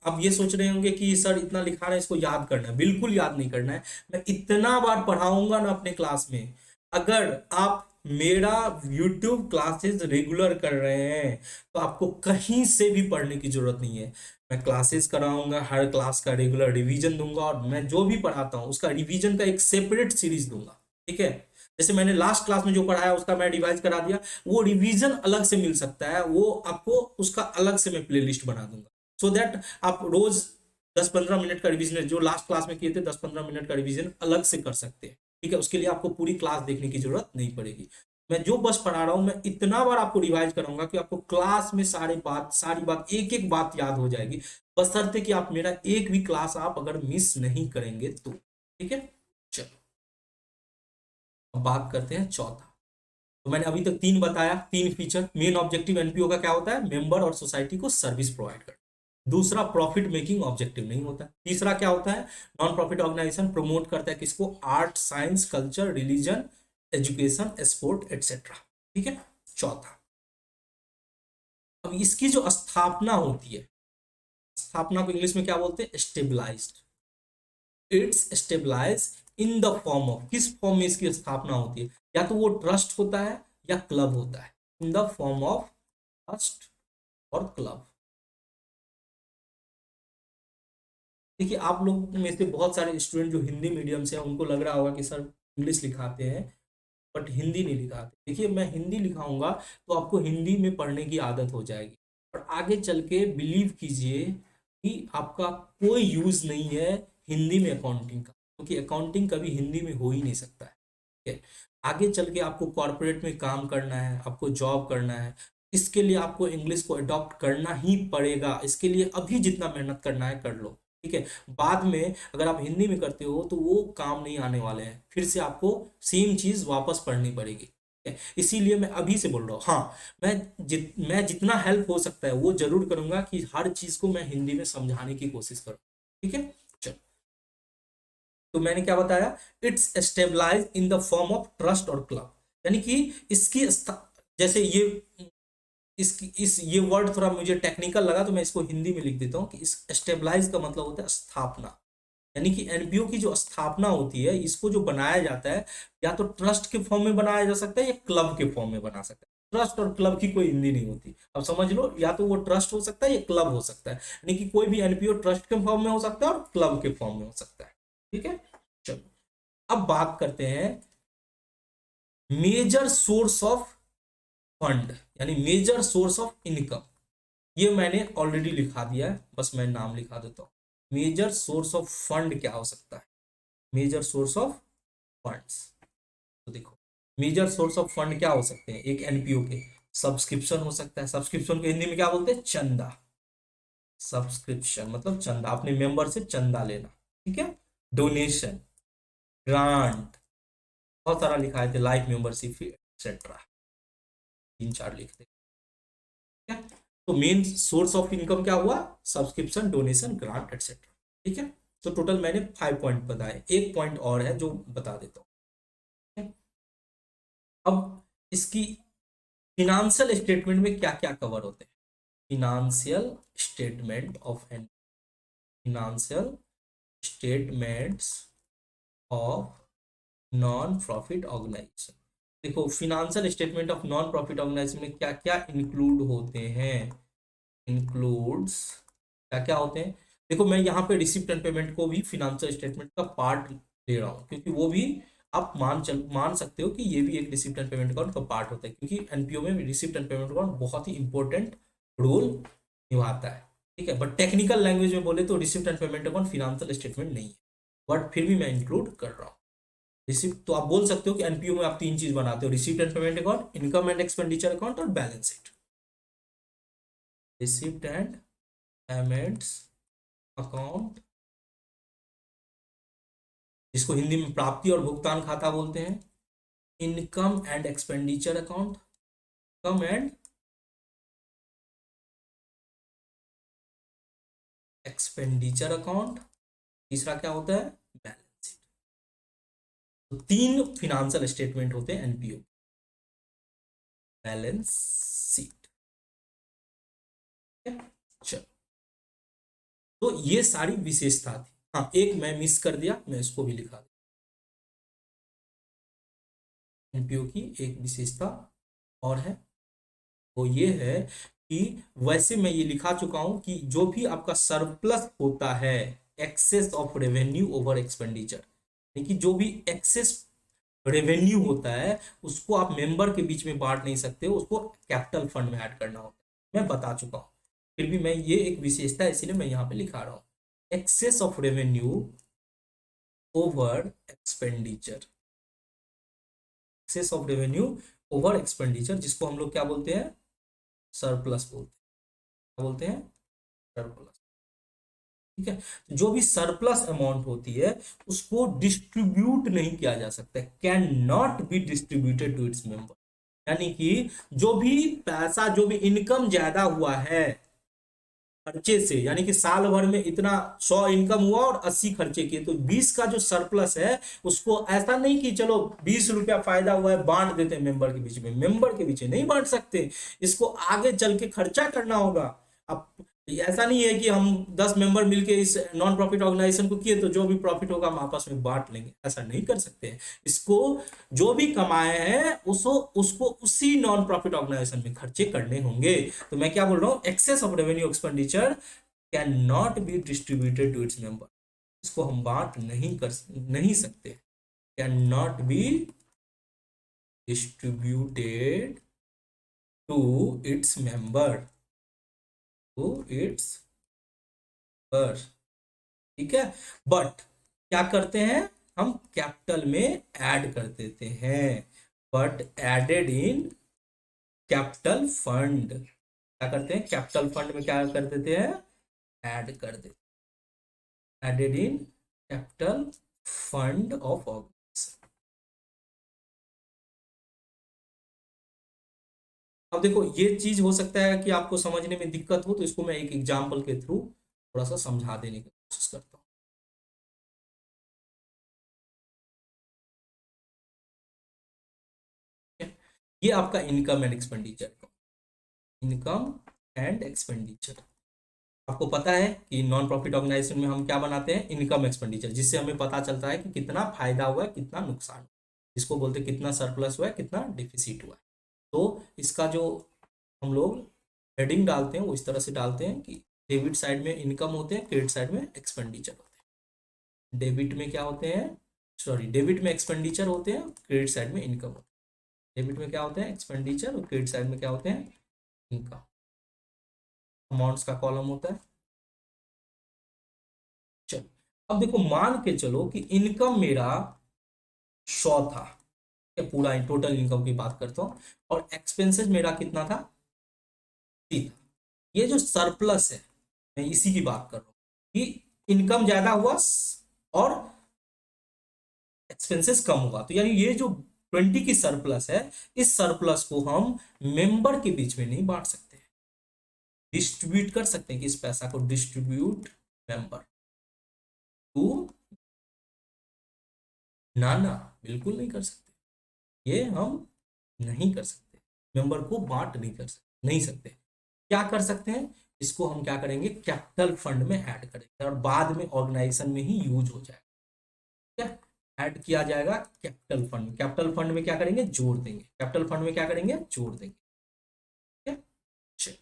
A: अब ये सोच रहे होंगे कि सर इतना लिखा रहा है, इसको याद करना है। बिल्कुल याद नहीं करना है। मैं इतना बार पढ़ाऊंगा ना अपने क्लास में, अगर आप मेरा YouTube क्लासेस रेगुलर कर रहे हैं तो आपको कहीं से भी पढ़ने की जरूरत नहीं है। मैं क्लासेस कराऊंगा, हर क्लास का रेगुलर रिवीजन दूंगा, और मैं जो भी पढ़ाता हूँ उसका रिवीजन का एक सेपरेट सीरीज दूंगा। ठीक है, जैसे मैंने लास्ट क्लास में जो पढ़ाया उसका मैं रिवाइज करा दिया, वो रिवीजन अलग से मिल सकता है, वो आपको उसका अलग से मैं प्लेलिस्ट बना दूंगा, सो दैट आप रोज 10-15 मिनट का रिवीजन, जो लास्ट क्लास में किए थे 10-15 मिनट का रिवीजन अलग से कर सकते हैं। ठीक है, उसके लिए आपको पूरी क्लास देखने की जरूरत नहीं पड़ेगी। मैं जो बस पढ़ा रहा हूं, मैं इतना बार आपको रिवाइज कराऊंगा कि आपको क्लास में सारी बात एक एक बात याद हो जाएगी, बशर्ते कि आप मेरा एक भी क्लास आप अगर मिस नहीं करेंगे तो। ठीक है, चलो अब बात करते हैं चौथा। तो मैंने अभी तक तीन बताया, तीन फीचर। मेन ऑब्जेक्टिव एनपीओ का क्या होता है? मेंबर और सोसाइटी को सर्विस प्रोवाइड करना। दूसरा, प्रॉफिट मेकिंग ऑब्जेक्टिव नहीं होता। तीसरा क्या होता है? नॉन प्रॉफिट ऑर्गेनाइजेशन प्रमोट करता है किसको? Art, science, culture, religion, education, sport, etcetera. ठीक है, चौथा। अब इसकी जो स्थापना होती है, स्थापना को इंग्लिश में क्या बोलते हैं? Stabilised. It's stabilise in the form of, किस फॉर्म में इसकी स्थापना होती है? या तो वो ट्रस्ट होता है या क्लब होता है। इन द फॉर्म ऑफ ट्रस्ट और क्लब। देखिए, आप लोग में से बहुत सारे स्टूडेंट जो हिंदी मीडियम से हैं उनको लग रहा होगा कि सर इंग्लिश लिखाते हैं बट हिंदी नहीं लिखाते। देखिए, मैं हिंदी लिखाऊंगा तो आपको हिंदी में पढ़ने की आदत हो जाएगी, और आगे चल के बिलीव कीजिए कि आपका कोई यूज नहीं है हिंदी में अकाउंटिंग का, क्योंकि अकाउंटिंग कभी हिंदी में हो ही नहीं सकता है। है। आगे चल के आपको कॉर्पोरेट में काम करना है, आपको जॉब करना है, इसके लिए आपको इंग्लिश को अडॉप्ट करना ही पड़ेगा। इसके लिए अभी जितना मेहनत करना है कर लो, ठीक है। बाद में अगर आप हिंदी में करते हो तो वो काम नहीं आने वाले हैं, फिर से आपको सेम चीज वापस पढ़नी पड़ेगी, ठीक है। इसीलिए मैं अभी से बोल रहा हूँ। हाँ, मैं जितना हेल्प हो सकता है वो जरूर करूंगा कि हर चीज को मैं हिंदी में समझाने की कोशिश करूँ, ठीक है। चलो, तो मैंने क्या बताया, it's stabilise in the form of trust और क्लब, यानी कि इसकी जैसे इस ये वर्ड थोड़ा मुझे टेक्निकल लगा तो मैं इसको हिंदी में लिख देता हूँ कि इस स्टेबलाइज का मतलब होता है स्थापना, यानी कि एनपीओ की जो स्थापना होती है, इसको जो बनाया जाता है, या तो ट्रस्ट के फॉर्म में बनाया जा सकता है या क्लब के फॉर्म में बना सकता है। ट्रस्ट और क्लब की कोई हिंदी नहीं होती, अब समझ लो, या तो वो ट्रस्ट हो सकता है या क्लब हो सकता है, यानी कि कोई भी एनपीओ ट्रस्ट के फॉर्म में हो सकता है और क्लब के फॉर्म में हो सकता है, ठीक है। चलो, अब बात करते हैं मेजर सोर्स ऑफ फंड, यानी मेजर सोर्स ऑफ इनकम। ये मैंने ऑलरेडी लिखा दिया है, बस मैं नाम लिखा देता हूँ। मेजर सोर्स ऑफ फंड क्या हो सकता है, मेजर सोर्स ऑफ फंड्स, तो देखो मेजर सोर्स ऑफ फंड क्या हो सकते हैं एक एनपीओ के। सब्सक्रिप्शन हो सकता है, सब्सक्रिप्शन को हिंदी में क्या बोलते हैं, चंदा। सब्सक्रिप्शन मतलब चंदा, अपने मेंबर से चंदा लेना, ठीक है। डोनेशन, ग्रांट, बहुत सारा लिखा है, लाइफ मेंबरशिप एक्सेट्रा, तीन चार लिख दे, ठीक है। तो मेन सोर्स ऑफ इनकम क्या हुआ, सब्सक्रिप्शन, डोनेशन, ग्रांट एक्सेट्रा, ठीक है। तो टोटल मैंने 5 पॉइंट बताए, एक पॉइंट और है जो बता देता हूँ, ठीक है? अब इसकी फिनेंशियल स्टेटमेंट में क्या क्या कवर होते हैं, financial statement of an financial statements of non profit organization. देखो financial statement of non profit organisation में क्या क्या इंक्लूड होते हैं, इंक्लूड्स क्या क्या होते हैं। देखो मैं यहाँ पे रिसिप्ट एंड पेमेंट को भी फिनेंशियल स्टेटमेंट का पार्ट ले रहा हूँ, क्योंकि वो भी आप मान सकते हो कि ये भी एक रिसिप्ट एंड पेमेंट अकाउंट का पार्ट होता है, क्योंकि एनपीओ में रिसिप्ट एंड पेमेंट अकाउंट बहुत ही इंपॉर्टेंट रोल निभाता है, ठीक है। बट टेक्निकल लैंग्वेज में बोले तो receipt and payment account financial statement नहीं है, बट फिर भी मैं इंक्लूड कर रहा हूँ। रिसिप्ट तो आप बोल सकते हो कि एनपीओ में आप तीन चीज बनाते हो, receipt and payment account, income and expenditure account और balance sheet. Receipt and payments account, जिसको हिंदी में प्राप्ति और भुगतान खाता बोलते हैं, income and expenditure account, income and expenditure account, तीसरा क्या होता है, बैलेंस शीट। तो तीन फिनेंशियल स्टेटमेंट होते हैं एनपीओ, बैलेंस शीट, चलो। तो ये सारी विशेषता थी। हाँ, एक मैं मिस कर दिया, मैं इसको भी लिखा दूं, एनपीओ की एक विशेषता और है, वो ये है कि वैसे मैं ये लिखा चुका हूं कि जो भी आपका सरप्लस होता है, excess of revenue over expenditure, यानी कि जो भी एक्सेस रेवेन्यू होता है उसको आप मेंबर के बीच में बांट नहीं सकते हो, उसको कैपिटल फंड में ऐड करना होता है, मैं बता चुका हूं। फिर भी मैं ये एक विशेषता है इसीलिए मैं यहाँ पे लिखा रहा हूँ, excess of revenue over expenditure, excess of revenue over expenditure, जिसको हम लोग क्या बोलते हैं, सरप्लस बोलते हैं, क्या बोलते हैं, सरप्लस, ठीक है। जो भी सरप्लस अमाउंट होती है उसको डिस्ट्रीब्यूट नहीं किया जा सकता, can not be distributed to its member, यानी कि जो भी पैसा, जो भी इनकम ज्यादा हुआ है खर्चे से, यानी कि साल भर में इतना 100 इनकम हुआ और 80 खर्चे किए, तो 20 का जो सरप्लस है उसको ऐसा नहीं कि चलो 20 रुपया फायदा हुआ है बांट देते हैं मेंबर के बीच में, मेंबर के बीच में नहीं बांट सकते, इसको आगे चल के खर्चा करना होगा। अब ऐसा नहीं है कि हम 10 मेंबर मिलके इस नॉन प्रॉफिट ऑर्गेनाइजेशन को किए तो जो भी प्रॉफिट होगा हम आपस में बांट लेंगे, ऐसा नहीं कर सकते हैं। इसको जो भी कमाए हैं उसको उसको उसी नॉन प्रॉफिट ऑर्गेनाइजेशन में खर्चे करने होंगे। तो मैं क्या बोल रहा हूँ, excess of revenue expenditure can not be distributed to its member, इसको हम बांट नहीं सकते, can not be distributed to its member, to its पर, ठीक है। बट क्या करते हैं, हम कैपिटल में ऐड कर देते हैं, but added in capital fund, क्या करते हैं कैपिटल फंड में क्या कर देते हैं, ऐड कर देते, added in capital fund of organisation. अब देखो ये चीज हो सकता है कि आपको समझने में दिक्कत हो, तो इसको मैं एक एग्जांपल के थ्रू थोड़ा सा समझा देने की कोशिश करता हूँ। ठीक है? ये आपका income and expenditure, income and expenditure. आपको पता है कि नॉन प्रॉफिट ऑर्गेनाइजेशन में हम क्या बनाते हैं, इनकम एक्सपेंडिचर, जिससे हमें पता चलता है कि कितना फायदा हुआ है कितना नुकसान हुआ, इसको बोलते हैं कितना सरप्लस हुआ है कितना डिफिसिट हुआ है। तो इसका जो हम लोग हेडिंग डालते हैं वो इस तरह से डालते हैं कि डेबिट साइड में इनकम होते हैं, क्रेडिट साइड में एक्सपेंडिचर होते हैं। डेबिट में क्या होते हैं, सॉरी डेबिट में एक्सपेंडिचर होते हैं, क्रेडिट साइड में इनकम होते हैं। डेबिट में क्या होते हैं एक्सपेंडिचर, और क्रेडिट साइड में क्या होते हैं इनकम, अमाउंट्स का कॉलम होता है। चलो अब देखो मान के चलो कि इनकम मेरा 100 था, पूरा टोटल इनकम की बात करता हूँ, और एक्सपेंसेस मेरा कितना था 30 था। ये जो सरप्लस है मैं इसी की बात कर रहा हूँ कि इनकम ज्यादा हुआ और एक्सपेंसेस कम हुआ, तो यानी ये जो 20 की सरप्लस है, इस सरप्लस को हम मेंबर के बीच में नहीं बांट सकते, डिस्ट्रीब्यूट कर सकते हैं कि इस पैसा को डिस्ट्रीब्यूट मेंबर टू, ना ना बिल्कुल नहीं कर सकते, ये हम नहीं कर सकते, मेंबर को बांट नहीं कर सकते, नहीं सकते। क्या कर सकते हैं, इसको हम क्या करेंगे कैपिटल फंड में ऐड करेंगे और बाद में ऑर्गेनाइजेशन में ही यूज हो जाएगा। क्या ऐड किया जाएगा कैपिटल फंड में, कैपिटल फंड में क्या करेंगे जोड़ देंगे, कैपिटल फंड में क्या करेंगे जोड़ देंगे। ठीक है, चलिए।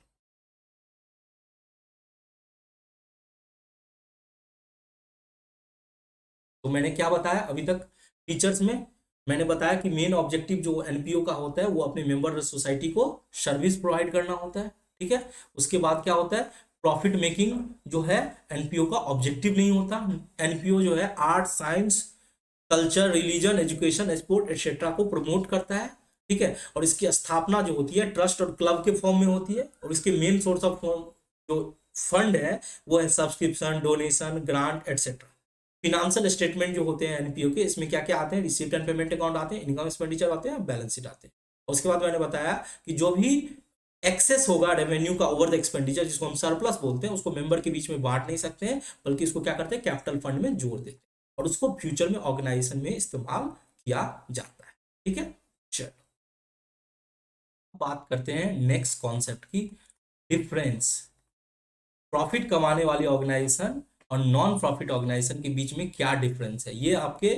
A: तो मैंने क्या बताया अभी तक फीचर्स में, मैंने बताया कि मेन ऑब्जेक्टिव जो एनपीओ का होता है वो अपने मेंबर सोसाइटी को सर्विस प्रोवाइड करना होता है। ठीक है, उसके बाद क्या होता है, प्रॉफिट मेकिंग जो है एनपीओ का ऑब्जेक्टिव नहीं होता। एनपीओ जो है art science culture religion education sport etcetera को प्रमोट करता है। ठीक है, और इसकी स्थापना जो होती है ट्रस्ट और क्लब के फॉर्म में होती है, और इसके मेन सोर्स ऑफ जो फंड है वो है subscription donation grant etcetera. Financial statement जो होते हैं एनपीओ के, इसमें क्या क्या आते हैं, रिसिप्ट एंड पेमेंट अकाउंट आते हैं, इनकम एक्सपेंडिचर आते हैं, बैलेंस शीट आते हैं। और उसके बाद मैंने बताया कि जो भी एक्सेस होगा रेवेन्यू का ओवर द एक्सपेंडिचर, जिसको हम सरप्लस बोलते हैं, उसको मेंबर के बीच में बांट नहीं सकते हैं, बल्कि इसको क्या करते हैं कैपिटल फंड में जोड़ देते हैं, और उसको फ्यूचर में ऑर्गेनाइजेशन में इस्तेमाल किया जाता है। ठीक है, चलो बात करते हैं नेक्स्ट कॉन्सेप्ट की, डिफरेंस प्रॉफिट कमाने वाली ऑर्गेनाइजेशन और नॉन प्रॉफिट ऑर्गेनाइजेशन के बीच में क्या डिफरेंस है। ये आपके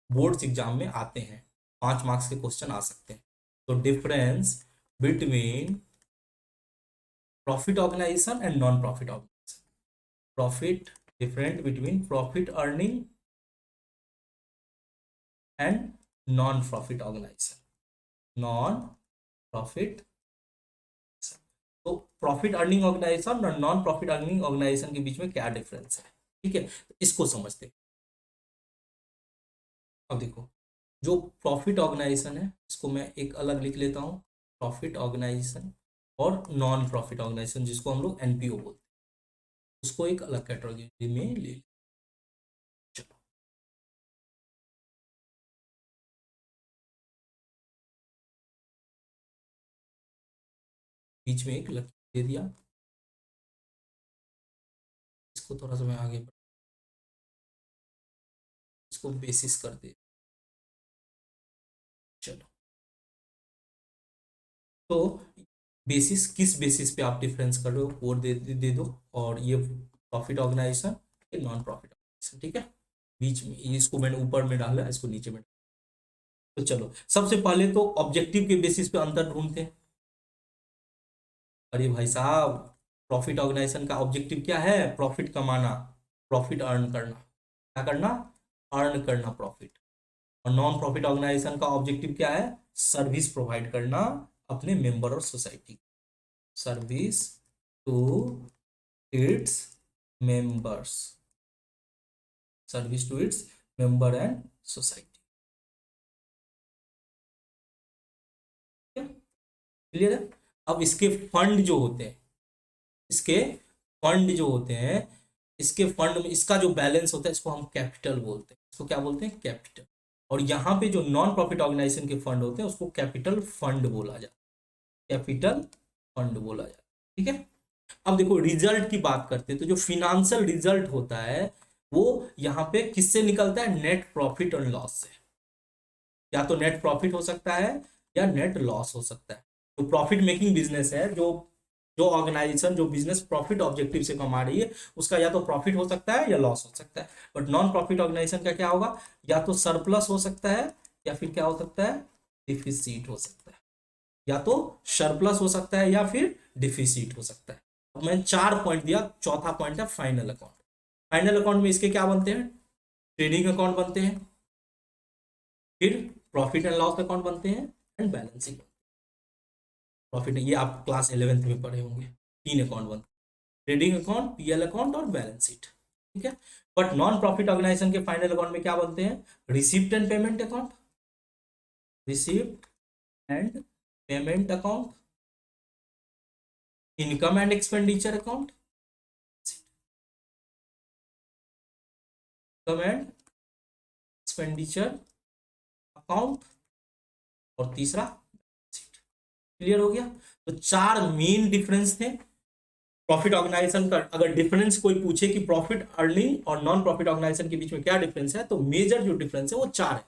A: बोर्ड्स एग्जाम में आते हैं, 5 मार्क्स के क्वेश्चन आ सकते हैं। तो difference between profit organisation and non profit organisation, profit different between profit earning and non profit organisation, non profit, तो प्रॉफिट अर्निंग ऑर्गेनाइजेशन और नॉन प्रॉफिट अर्निंग ऑर्गेनाइजेशन के बीच में क्या डिफरेंस है। ठीक है, तो इसको समझते हैं। अब देखो जो प्रॉफिट ऑर्गेनाइजेशन है इसको मैं एक अलग लिख लेता हूँ, प्रॉफिट ऑर्गेनाइजेशन, और नॉन प्रॉफिट ऑर्गेनाइजेशन जिसको हम लोग एनपीओ बोलते हैं, उसको एक अलग कैटेगरी में ले लें। चलो बीच में एक लकीर दे दिया, इसको थोड़ा सा मैं आगे इसको बेसिस कर दे। चलो तो बेसिस किस बेसिस पे आप डिफरेंस कर रहे हो वो दे दो, और ये प्रॉफिट ऑर्गेनाइजेशन ये नॉन प्रॉफिट ऑर्गेनाइजेशन। ठीक है, बीच में इसको मैंने ऊपर में डाला इसको नीचे में। तो चलो सबसे पहले तो ऑब्जेक्टिव के बेसिस पे अंतर ढूंढते हैं। अरे भाई साहब, प्रॉफिट ऑर्गेनाइजेशन का ऑब्जेक्टिव क्या है, प्रॉफिट कमाना, प्रॉफिट अर्न करना, क्या करना अर्न करना प्रॉफिट। और नॉन प्रॉफिट ऑर्गेनाइजेशन का ऑब्जेक्टिव क्या है, सर्विस प्रोवाइड करना अपने मेंबर और सोसाइटी, service to its members, service to its member and society. Clear है? अब इसके फंड जो होते हैं, इसके फंड जो होते हैं, इसके फंड में इसका जो बैलेंस होता है इसको हम कैपिटल बोलते हैं। इसको क्या बोलते हैं? कैपिटल। और यहाँ पे जो नॉन प्रॉफिट ऑर्गेनाइजेशन के फंड होते हैं उसको कैपिटल फंड बोला जाता है, कैपिटल फंड बोला जाता है। ठीक है? अब देखो रिजल्ट की बात करते हैं, तो जो फिनेंशियल रिजल्ट होता है वो यहाँ पे किससे निकलता है? नेट प्रॉफिट और लॉस से। या तो नेट प्रॉफिट हो सकता है या नेट लॉस हो सकता है। तो प्रॉफिट मेकिंग बिजनेस है, जो जो ऑर्गेनाइजेशन जो बिजनेस प्रॉफिट ऑब्जेक्टिव से कमा रही है उसका या तो प्रॉफिट हो सकता है या लॉस हो सकता है। बट नॉन प्रॉफिट ऑर्गेनाइजेशन का क्या होगा? या तो सरप्लस हो सकता है या फिर क्या हो सकता है? डिफिसिट हो सकता है। या तो सरप्लस हो सकता है या फिर डिफिसिट हो सकता है। अब मैंने 4 पॉइंट दिया, चौथा पॉइंट है फाइनल अकाउंट। फाइनल अकाउंट में इसके क्या बनते हैं? ट्रेडिंग अकाउंट बनते हैं, फिर प्रॉफिट एंड लॉस अकाउंट बनते हैं, एंड बैलेंसिंग। प्रॉफिट ये आप क्लास 11th में पढ़े होंगे। 3 अकाउंट बनते हैं, ट्रेडिंग अकाउंट, पीएल अकाउंट और बैलेंस शीट। ठीक है? बट नॉन प्रॉफिट ऑर्गेनाइजेशन के फाइनल अकाउंट में क्या बनते हैं? Receipt and payment account, receipt and payment account, income and expenditure account, income and expenditure account, और तीसरा शीट। क्लियर हो गया? तो 4 मेन डिफरेंस थे प्रॉफिट ऑर्गेनाइजेशन का। अगर डिफरेंस कोई पूछे कि प्रॉफिट अर्निंग और नॉन प्रॉफिट ऑर्गेनाइजेशन के बीच में क्या डिफरेंस है, तो मेजर जो डिफरेंस है वो 4 है।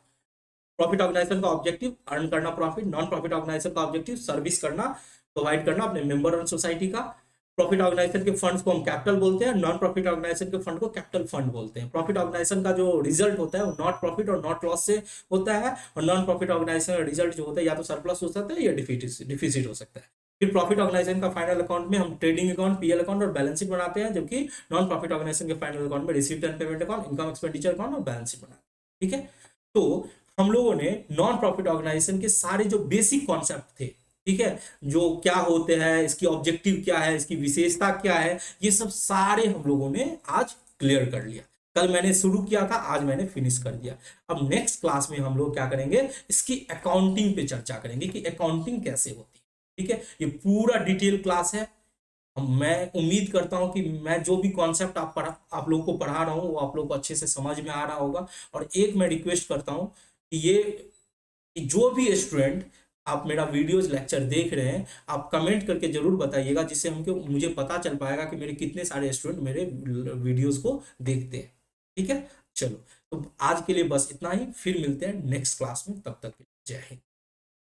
A: प्रॉफिट ऑर्गेनाइजेशन का ऑब्जेक्टिव अर्न करना प्रॉफिट, नॉन प्रॉफिट ऑर्गेनाइजेशन का ऑब्जेक्टिव सर्विस करना, प्रोवाइड करना अपने मेंबर और सोसाइटी का। प्रॉफिट ऑर्गेनाइजेशन के फंड्स को हम कैपिटल बोलते हैं, नॉन प्रॉफिट ऑर्गेनाइजेशन के फंड को कैपिटल फंड बोलते हैं। प्रॉफिट ऑर्गेनाइजेशन का जो रिजल्ट होता है वो नॉट प्रॉफिट और नॉट लॉस से होता है, और नॉन प्रॉफिट ऑर्गेनाइजेशन का रिजल्ट जो होता है या तो सरप्लस हो सकता है या डिफिसिट हो सकता है। फिर प्रॉफिट ऑर्गेनाइजेशन का फाइनल अकाउंट में हम ट्रेडिंग अकाउंट, पीएल अकाउंट और बैलेंस शीट बनाते हैं, जबकि नॉन प्रॉफिट ऑर्गेनाइजेशन के फाइनल अकाउंट में received and payment account, income expenditure account और बैलेंस शीट बनाते हैं। ठीक है? तो हम लोगों ने नॉन प्रॉफिट ऑर्गेनाइजेशन के सारे जो बेसिक कॉन्सेप्ट थे, ठीक है, जो क्या होते हैं, इसकी ऑब्जेक्टिव क्या है, इसकी विशेषता क्या है, ये सब सारे हम लोगों ने आज क्लियर कर लिया। कल मैंने शुरू किया था, आज मैंने फिनिश कर दिया। अब नेक्स्ट क्लास में हम लोग क्या करेंगे? इसकी अकाउंटिंग पे चर्चा करेंगे कि अकाउंटिंग कैसे होती है। ठीक है? ये पूरा डिटेल क्लास है। मैं उम्मीद करता हूं कि मैं जो भी कॉन्सेप्ट आप लोगों को पढ़ा रहा हूं वो आप लोगों को अच्छे से समझ में आ रहा होगा। और एक मैं रिक्वेस्ट करता हूं कि ये कि जो भी स्टूडेंट आप मेरा वीडियोस लेक्चर देख रहे हैं, आप कमेंट करके जरूर बताइएगा, जिससे हमको मुझे पता चल पाएगा कि मेरे कितने सारे स्टूडेंट मेरे वीडियोस को देखते हैं। ठीक है? चलो, तो आज के लिए बस इतना ही, फिर मिलते हैं नेक्स्ट क्लास में। तब तक के लिए जय हिंद।